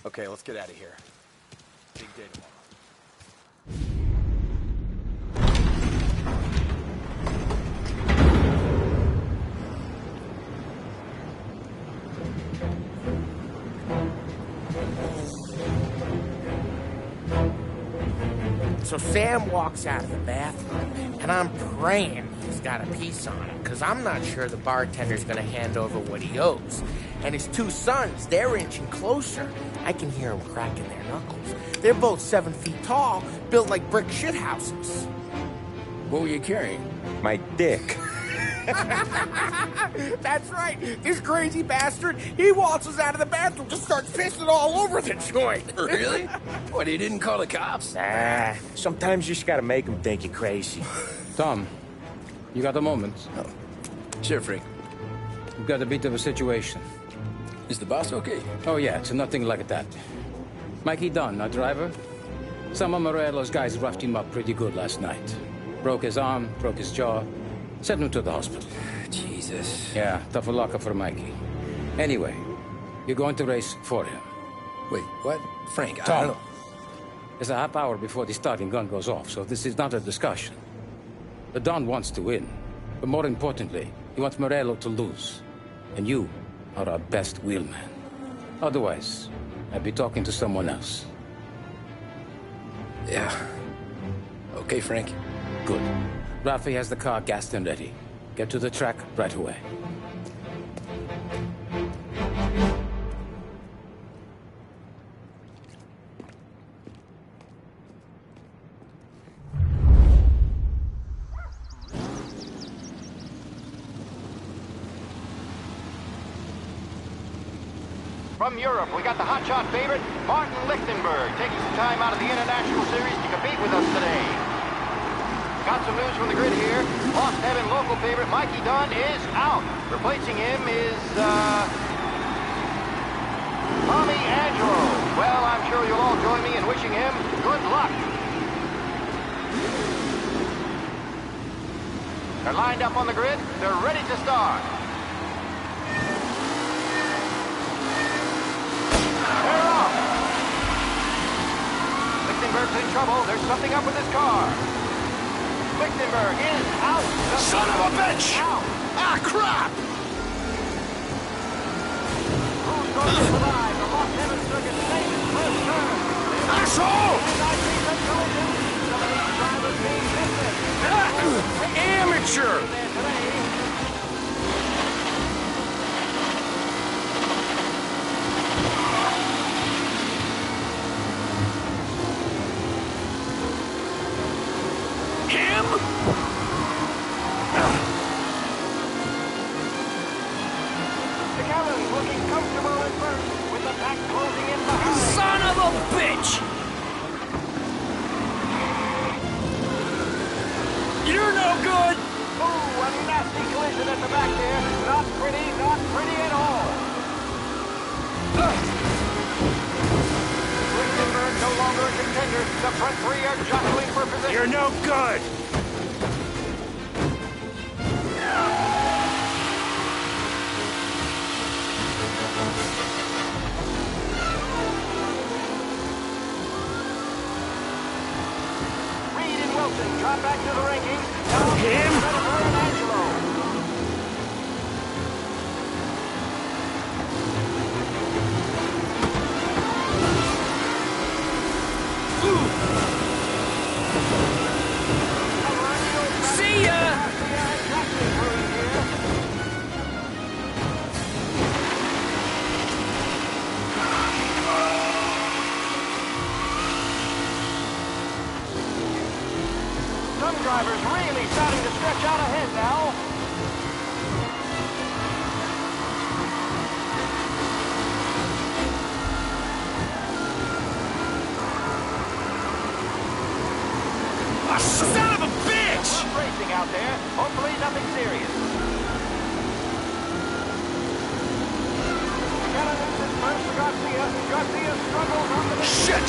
Okay, let's get out of here. Big day tomorrow. So Sam walks out of the bathroom, and I'm praying he's got a piece on him, because I'm not sure the bartender's going to hand over what he owes. And his two sons, they're inching closer. I can hear them cracking their knuckles. They're both 7 feet tall, built like brick shithouses. What were you carrying? My dick. That's right. This crazy bastard, he waltzes out of the bathroom, just starts pissing all over the joint. Really? What, he didn't call the cops? Nah, sometimes you just gotta make them think you're crazy. Tom, you got a moment? Oh. Sure, Frank. We've got a bit of a situation. Is the boss okay? Oh, yeah, it's nothing like that. Mikey Dunn, our driver. Some of Morello's guys roughed him up pretty good last night. Broke his arm, broke his jaw. Sent him to the hospital. Jesus. Yeah, tough luck for Mikey. Anyway, you're going to race for him. Wait, what? Frank, I Tom, don't know. it's a half hour before the starting gun goes off, so this is not a discussion. The Don wants to win, but more importantly, he wants Morello to lose. And you are our best wheelman. Otherwise, I'd be talking to someone else. Yeah. Okay, Frank. Good. Rafi has the car gassed and ready. Get to the track right away. From Europe, we got the hotshot favorite, Martin Lichtenberg, taking some time out of the International Series to compete with us today. Got some news from the grid here. Lost Heaven local favorite Mikey Dunn is out. Replacing him is, Tommy Angelo. Well, I'm sure you'll all join me in wishing him good luck. They're lined up on the grid. They're ready to start. They're off. Lichtenberg's in trouble. There's something up with his car. Lichtenberg is out. Son of a bitch! Out. Ah, crap! Who's going to survive? The Lost Heaven circuit makes its first turn. Asshole! Amateur! Son of a bitch! You're no good! Ooh, a nasty collision at the back there. Not pretty at all. Lichtenberg no longer a contender. The front three are jostling for position. You're no good! Drop back to the rankings. Now him and Angelo. See ya! Some drivers really starting to stretch out ahead now. Son of a bitch! Rough racing out there. Hopefully nothing serious. McKenna loses first to Garcia. Garcia struggles on the... Shit!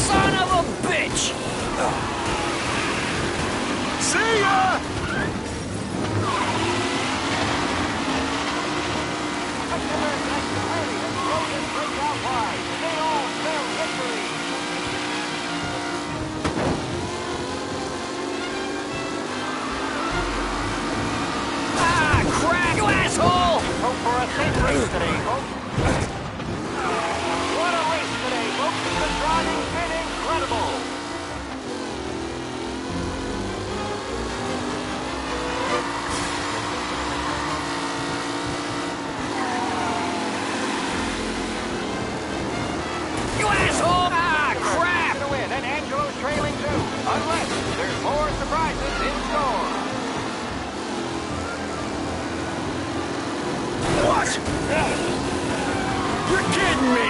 Son of a race today, folks. What a race today, folks. The driving's been incredible. You asshole! Ah, crap! Gonna win, and Angelo's trailing too. Unless there's more surprises in store. What? You're kidding me!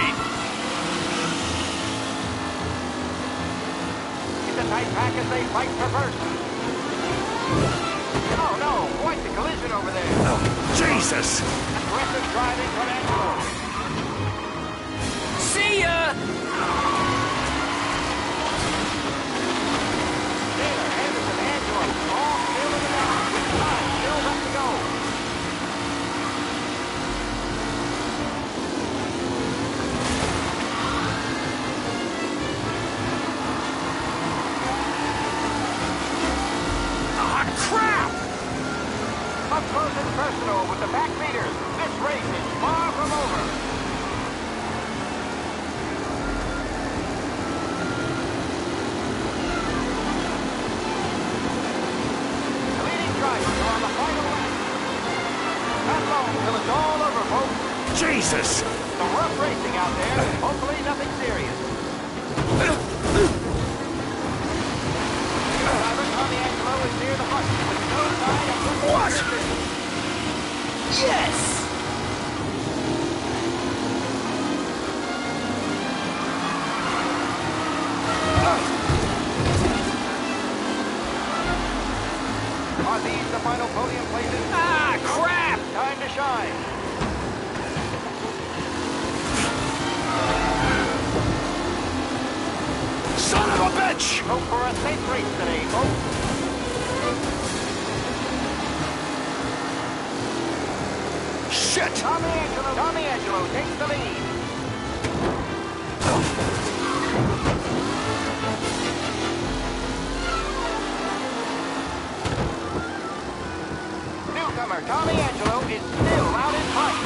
It's a tight pack as they fight for first. Oh no, quite the collision over there. Oh, Jesus! Aggressive driving from Angelo. See ya! Taylor, Anderson, Angelo, all still in the back. With time still left to go. Ah, crap! Up close and personal with the back leaders. This race is far from over. The leading drivers are on the final lap. Not long till it's all over, folks. Jesus! Some rough racing out there. Hopefully nothing serious. Driver Tommy Angelo is near the front with no sign of losing What? position. Yes! Are these the final podium places? Ah, crap! Time to shine. Son of a bitch! Hope for a safe race today, folks. Shit! Tommy Angelo takes the lead. Newcomer Tommy Angelo is still out in front.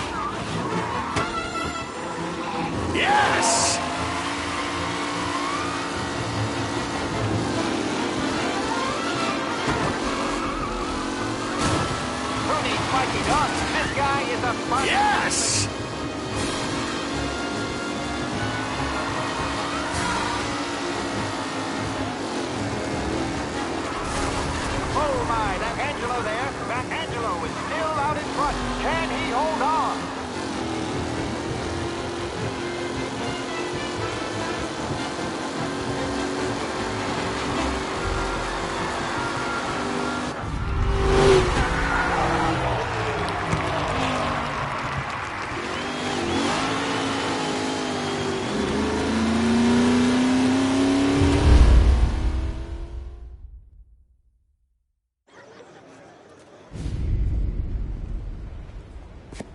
Yes! Who needs Mikey Dunn? This guy is a sponge. Yes! Oh my, that Angelo there. That Angelo is still out in front. Can he hold on?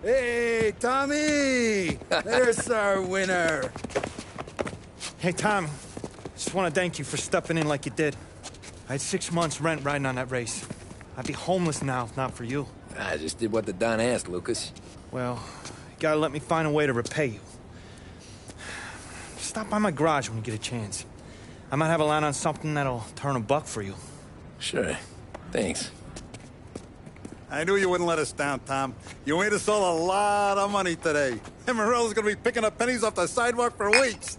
Hey, Tommy! There's our winner. Hey, Tom. Just want to thank you for stepping in like you did. I had 6 months rent riding on that race. I'd be homeless now if not for you. I just did what the Don asked, Lucas. Well, you gotta let me find a way to repay you. Stop by my garage when you get a chance. I might have a line on something that'll turn $1 for you. Sure. Thanks. I knew you wouldn't let us down, Tom. You made us all a lot of money today. And Morello's gonna be picking up pennies off the sidewalk for weeks.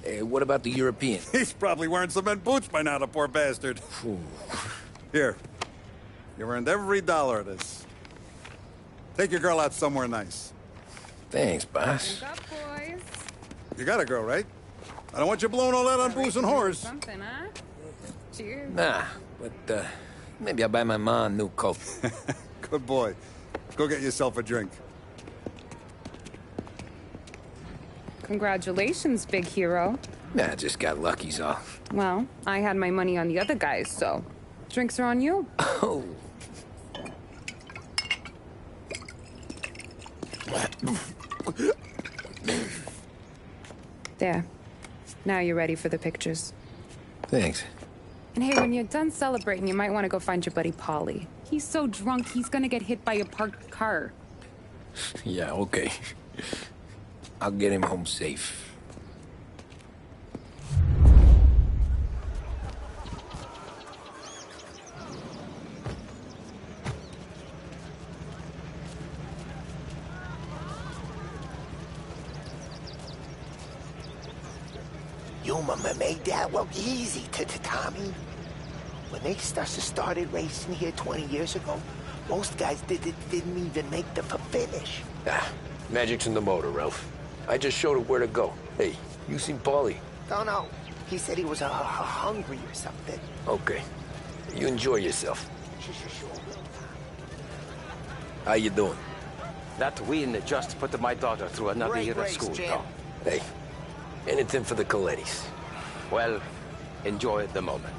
Hey, what about the European? He's probably wearing cement boots by now, the poor bastard. Here. You earned every dollar of this. Take your girl out somewhere nice. Thanks, boss. Wake up, boys. You got a girl, right? I don't want you blowing all that on booze and whores. Something, huh? Cheers. Nah, but, maybe I'll buy my mom a new coat. Good boy. Go get yourself a drink. Congratulations, big hero. Nah, just got lucky's all. Well, I had my money on the other guys, so drinks are on you. Oh. There. Now you're ready for the pictures. Thanks. And hey, when you're done celebrating, you might want to go find your buddy Paulie. He's so drunk, he's gonna get hit by a parked car. Yeah, okay. I'll get him home safe. You made that look easy to Tommy. When they started racing here 20 years ago, most guys didn't even make the finish. Ah, magic's in the motor, Ralph. I just showed it where to go. Hey, you seen Paulie? Don't know. He said he was hungry or something. Okay. You enjoy yourself. Sure. How you doing? That win just put my daughter through another Great year of race, school, champ. Tom. Hey, anything for the Colettis. Well, enjoy the moment.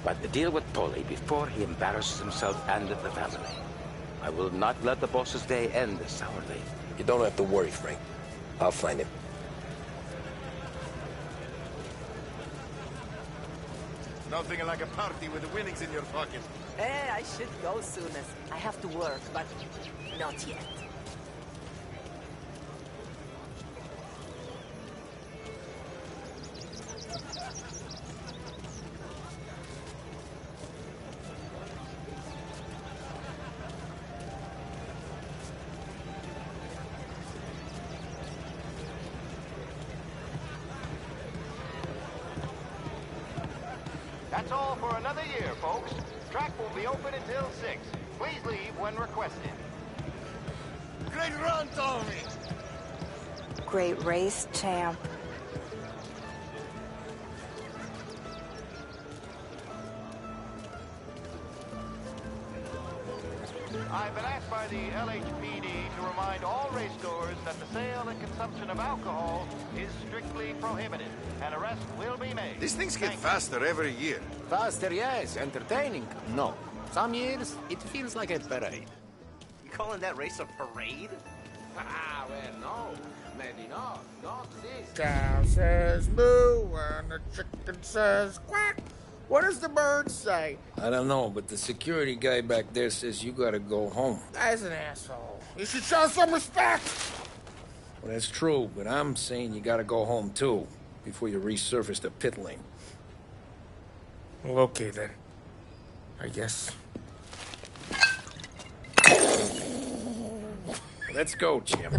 But deal with Paulie before he embarrasses himself and the family. I will not let the boss's day end sourly. You don't have to worry, Frank. I'll find him. Nothing like a party with the winnings in your pocket. I should go soon as I have to work, but not yet. That's all for another year, folks. Track will be open until 6. Please leave when requested. Great run, Tommy! Great race, champ. I've been asked by the LHPD to remind all race stores that the sale and consumption of alcohol is strictly prohibited. An arrest will be made. These things get faster every year. Faster, yes. Entertaining, no. Some years, it feels like a parade. You calling that race a parade? Ah, well, no. Maybe not. Not this. Cow says moo and the chicken says quack. What does the bird say? I don't know, but the security guy back there says you gotta go home. Guy's an asshole. You should show some respect. Well, that's true, but I'm saying you gotta go home, too, before you resurface the pit lane. Well, okay, then. I guess. Let's go, champ.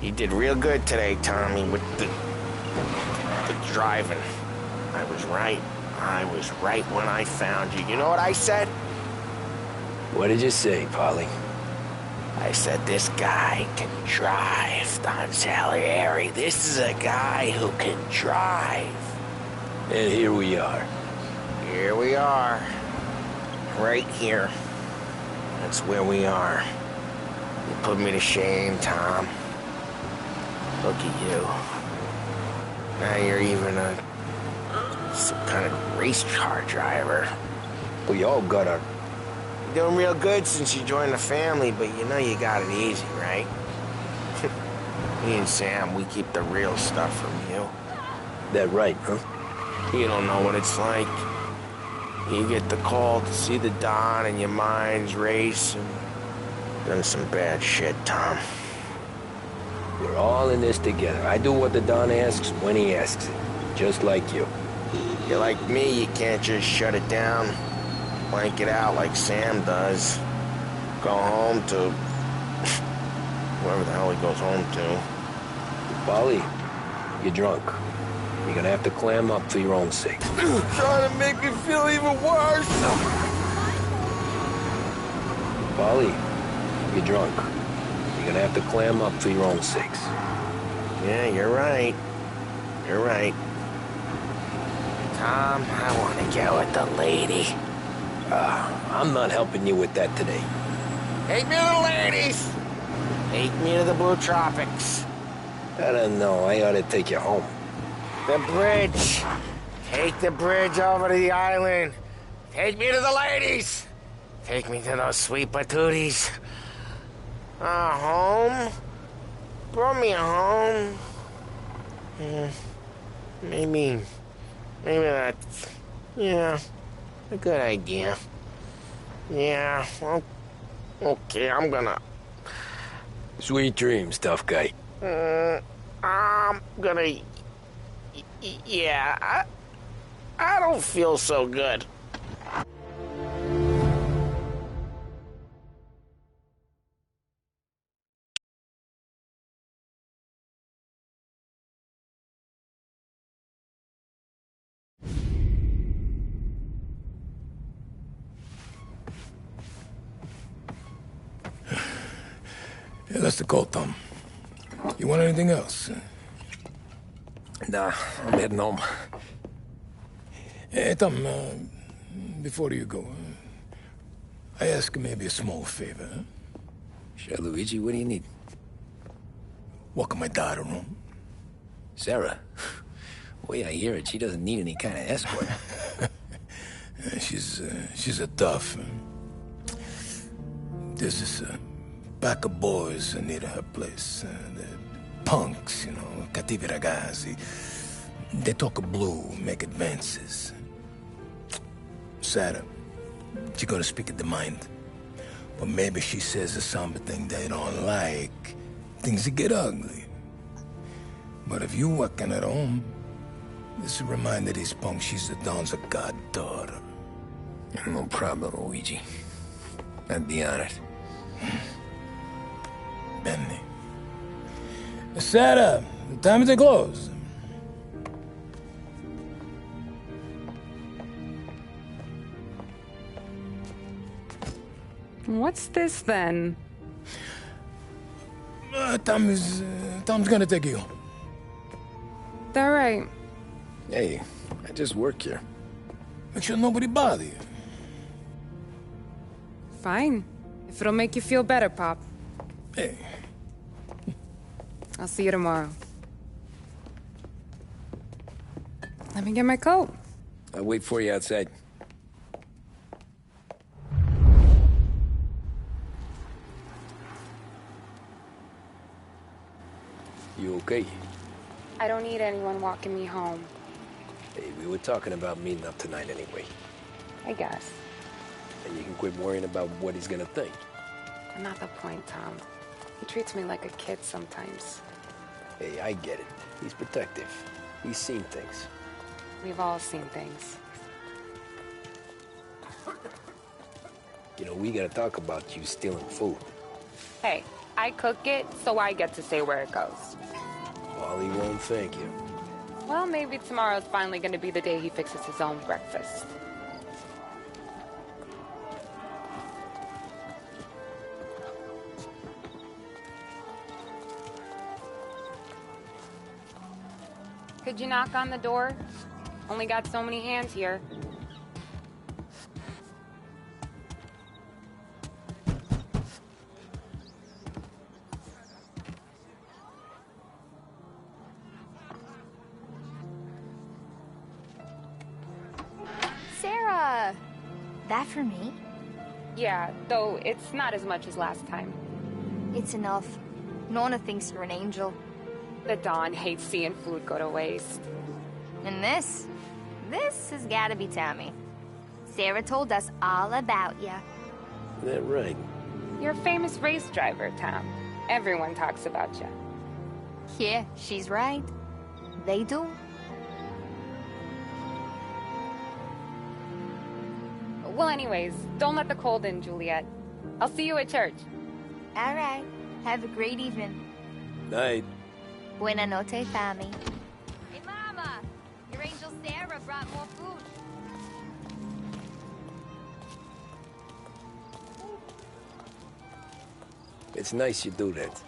You did real good today, Tommy, with the driving. I was right. I was right when I found you. You know what I said? What did you say, Paulie? I said, this guy can drive, Don Salieri. This is a guy who can drive. And here we are. Here we are. Right here. That's where we are. You put me to shame, Tom. Look at you. Now you're even some kind of race car driver. We all got our... You're doing real good since you joined the family, but you know you got it easy, right? Me and Sam, we keep the real stuff from you. That right, huh? You don't know what it's like. You get the call to see the Don and your mind's race and done some bad shit, Tom. We're all in this together. I do what the Don asks when he asks it. Just like you. You're like me, you can't just shut it down, blank it out like Sam does. Go home to... whoever the hell he goes home to. Paulie, you're drunk. You're gonna have to clam up for your own sake. Trying to make me feel even worse. Paulie, you're drunk. You're gonna have to clam up for your own sakes. Yeah, you're right. You're right. Tom, I want to get with the lady. I'm not helping you with that today. Take me to the ladies! Take me to the Blue Tropics. I don't know. I ought to take you home. The bridge. Take the bridge over to the island. Take me to the ladies. Take me to those sweet patooties. Home? Brought me home. Maybe that's, yeah, a good idea. Yeah, well, okay, I'm gonna... Sweet dreams, tough guy. I'm gonna... Yeah, I don't feel so good. Yeah, that's the call, Tom. You want anything else? Nah, I'm heading home. Hey, Tom, before you go, I ask maybe a small favor. Huh? Sure, Luigi, what do you need? Walk my daughter home. Sarah? The way I hear it, she doesn't need any kind of escort. She's a tough. There's this pack of boys near her place. The punks, you know, cattivi ragazzi. They talk blue, make advances. Sarah, she gonna speak at the mind. But maybe she says something they don't like. Things get ugly. But if you walking at home, this will remind these punks she's the Don's goddaughter. No problem, Luigi. I'd be honored. Benny. Sarah, time to close. What's this then? Tom's gonna take you. All right. Hey, I just work here. Make sure nobody bother you. Fine. If it'll make you feel better, Pop. Hey. I'll see you tomorrow. Let me get my coat. I'll wait for you outside. You okay? I don't need anyone walking me home. Hey, we were talking about meeting up tonight anyway. I guess. And you can quit worrying about what he's gonna think. Not the point, Tom. He treats me like a kid sometimes. Hey, I get it. He's protective. He's seen things. We've all seen things. You know, we gotta talk about you stealing food. Hey, I cook it, so I get to say where it goes. Wally won't thank you. Well, maybe tomorrow's finally gonna be the day he fixes his own breakfast. Could you knock on the door? Only got so many hands here. Sarah! That for me? Yeah, though it's not as much as last time. It's enough. Nona thinks you're an angel. The Don hates seeing food go to waste. And this has gotta be Tommy. Sarah told us all about ya. Is that right? You're a famous race driver, Tom. Everyone talks about you. Yeah, she's right. They do. Well, anyways, don't let the cold in, Juliet. I'll see you at church. All right. Have a great evening. Night. Buena noche, Tommy. Hey, Mama! Your angel Sarah brought more food. It's nice you do that.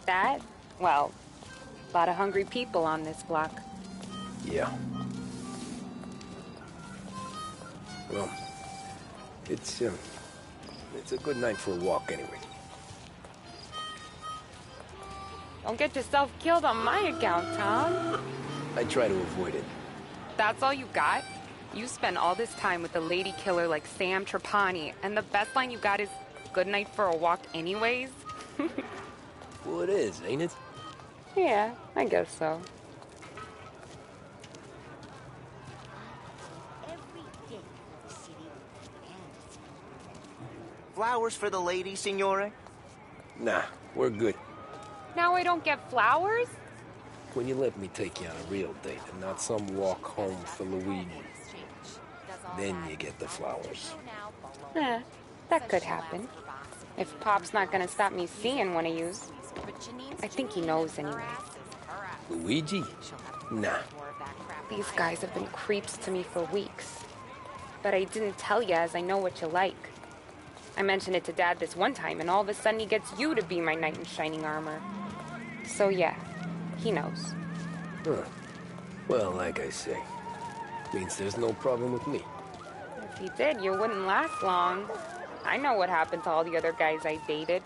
That? Well, a lot of hungry people on this block. Yeah. Well, it's a good night for a walk anyway. Don't get yourself killed on my account, Tom. I try to avoid it. That's all you got? You spend all this time with a lady killer like Sam Trapani, and the best line you got is, "Good night for a walk anyways"? Well, it is, ain't it? Yeah, I guess so. Flowers for the lady, signore? Nah, we're good. Now I don't get flowers? When you let me take you on a real date and not some walk home for Luigi, then you get the flowers. That could happen. If Pop's not gonna stop me seeing one of yous. I think he knows anyway. Luigi? Nah. These guys have been creeps to me for weeks. But I didn't tell you as I know what you like. I mentioned it to Dad this one time, and all of a sudden he gets you to be my knight in shining armor. So yeah, he knows. Huh. Well, like I say, means there's no problem with me. If he did, you wouldn't last long. I know what happened to all the other guys I dated.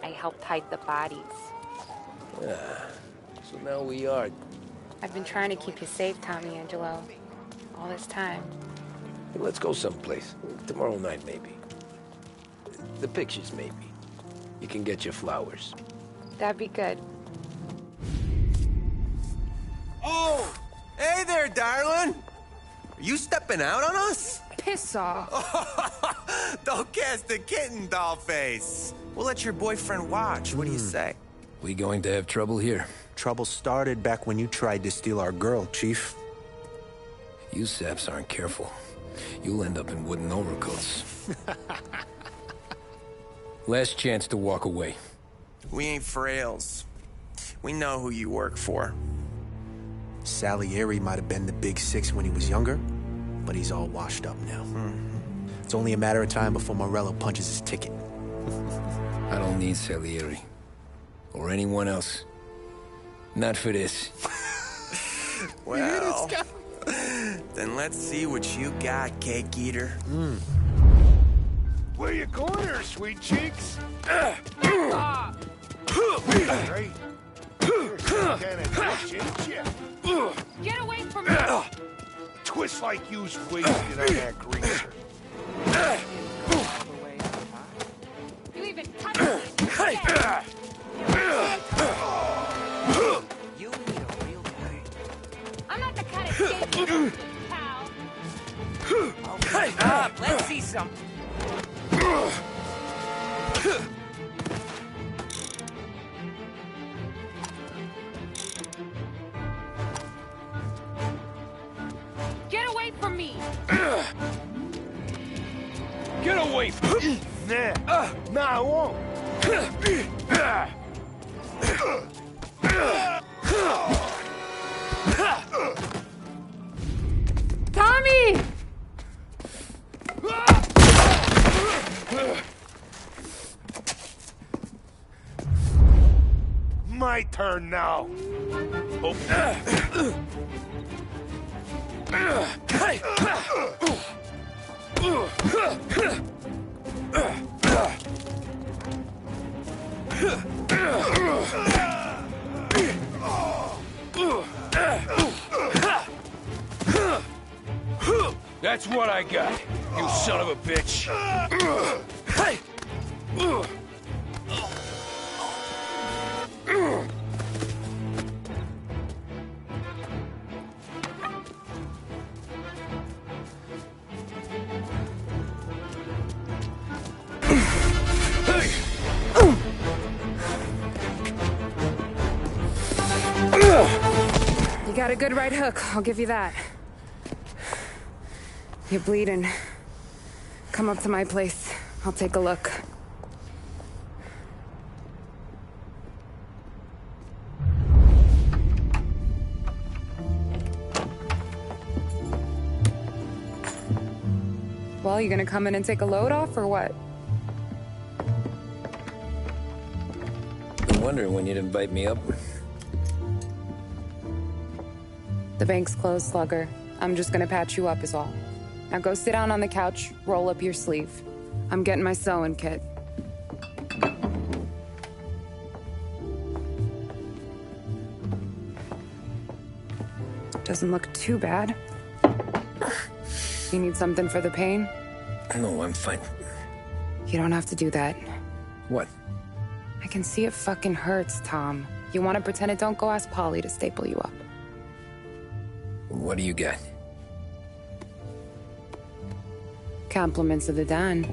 I helped hide the bodies. So now we are... I've been trying to keep you safe, Tommy Angelo. All this time. Hey, let's go someplace. Tomorrow night, maybe. The pictures, maybe. You can get your flowers. That'd be good. Oh! Hey there, darling! Are you stepping out on us? Piss off. Don't cast the kitten, dollface. We'll let your boyfriend watch. What do you say? We going to have trouble here? Trouble started back when you tried to steal our girl, Chief. You saps aren't careful. You'll end up in wooden overcoats. Last chance to walk away. We ain't frails. We know who you work for. Salieri might have been the big six when he was younger, but he's all washed up now. It's only a matter of time before Morello punches his ticket. I don't need Salieri. Or anyone else. Not for this. Well, then let's see what you got, cake eater. Where you going there, sweet cheeks? Right? Get away from me! Twist like you's wasted on that greaser. You even touch me! You need a real guy. I'm not the kind of date you pal. Okay, up. Let's see some. Get away from me! Get away from me! Nah, I won't. Tommy! My turn now. That's what I got, you son of a bitch. You got a good right hook, I'll give you that. You're bleeding. Come up to my place. I'll take a look. Well, you gonna come in and take a load off, or what? Been wondering when you'd invite me up. The bank's closed, Slugger. I'm just gonna patch you up is all. Now go sit down on the couch, roll up your sleeve. I'm getting my sewing kit. Doesn't look too bad. You need something for the pain? No, I'm fine. You don't have to do that. What? I can see it fucking hurts, Tom. You want to pretend it don't? Go ask Polly to staple you up. What do you got? Compliments of the Don.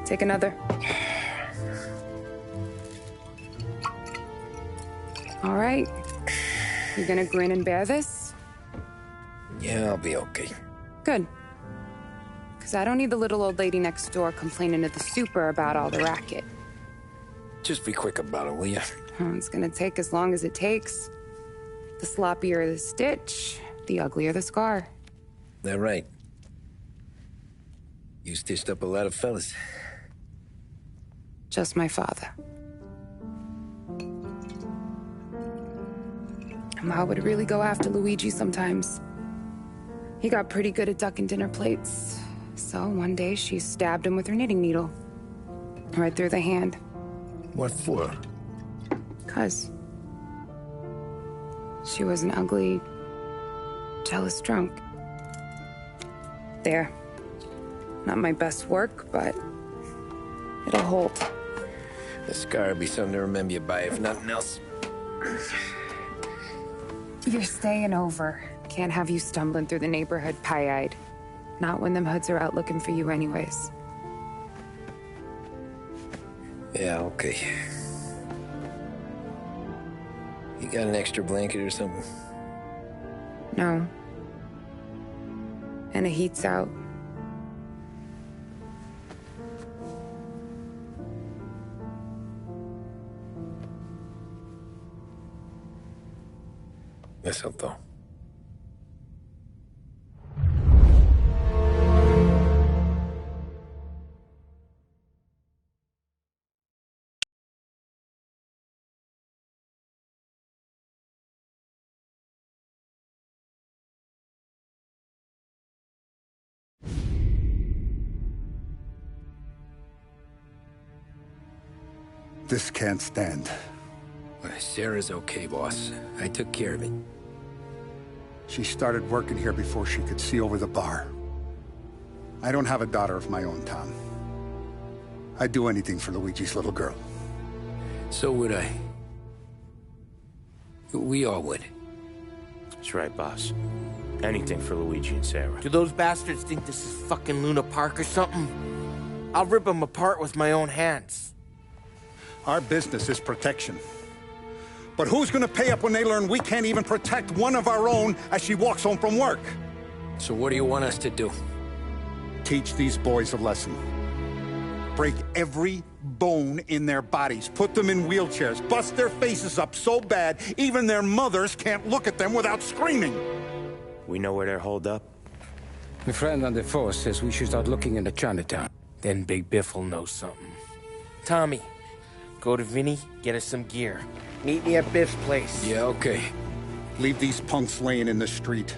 Take another. All right. You gonna grin and bear this? Yeah, I'll be okay. Good. Because I don't need the little old lady next door complaining to the super about all the racket. Just be quick about it, will ya? It's gonna take as long as it takes. The sloppier the stitch, the uglier the scar. That right. You stitched up a lot of fellas. Just my father. Ma would really go after Luigi sometimes. He got pretty good at ducking dinner plates. So one day she stabbed him with her knitting needle. Right through the hand. What for? 'Cause she was an ugly, jealous drunk. There. Not my best work, but it'll hold. The scar will be something to remember you by, if nothing else. You're staying over. Can't have you stumbling through the neighborhood pie-eyed. Not when them hoods are out looking for you anyways. Yeah, okay. You got an extra blanket or something? No. And the heat's out. That's up, though. This can't stand. Sarah's okay, boss. I took care of it. She started working here before she could see over the bar. I don't have a daughter of my own, Tom. I'd do anything for Luigi's little girl. So would I. We all would. That's right, boss. Anything for Luigi and Sarah. Do those bastards think this is fucking Luna Park or something? I'll rip them apart with my own hands. Our business is protection. But who's gonna pay up when they learn we can't even protect one of our own as she walks home from work? So what do you want us to do? Teach these boys a lesson. Break every bone in their bodies. Put them in wheelchairs. Bust their faces up so bad, even their mothers can't look at them without screaming. We know where they're holed up? My friend on the force says we should start looking into Chinatown. Then Big Biff will know something. Tommy, go to Vinny, get us some gear. Meet me at Biff's place. Yeah, okay. Leave these punks laying in the street.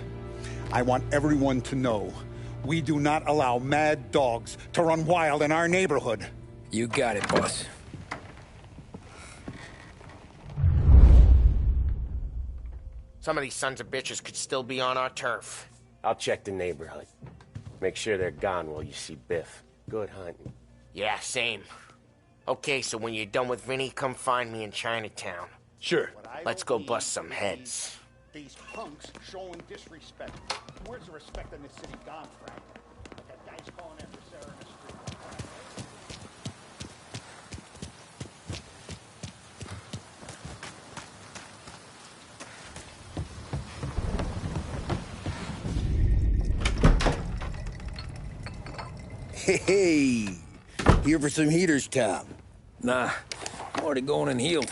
I want everyone to know we do not allow mad dogs to run wild in our neighborhood. You got it, boss. Some of these sons of bitches could still be on our turf. I'll check the neighborhood. Make sure they're gone while you see Biff. Good hunting. Yeah, same. Okay, so when you're done with Vinny, come find me in Chinatown. Sure. Let's go bust some heads. These punks showing disrespect. Where's the respect in this city gone, Frank? That guy's calling after Sarah in the street. Hey, here for some heaters, Tom? Nah, I'm already going and healed.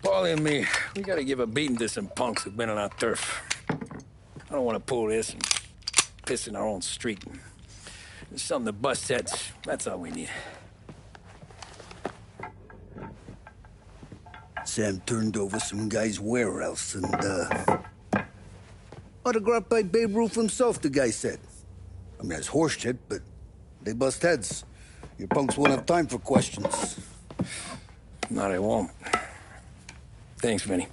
Paulie and me, we gotta give a beating to some punks who've been on our turf. I don't want to pull this and piss in our own street. There's something to bust heads. That's all we need. Sam turned over some guy's warehouse and, autographed by Babe Ruth himself, the guy said. I mean, it's horse shit, but they bust heads. Your punks won't have time for questions. No, they won't. Thanks, Vinny.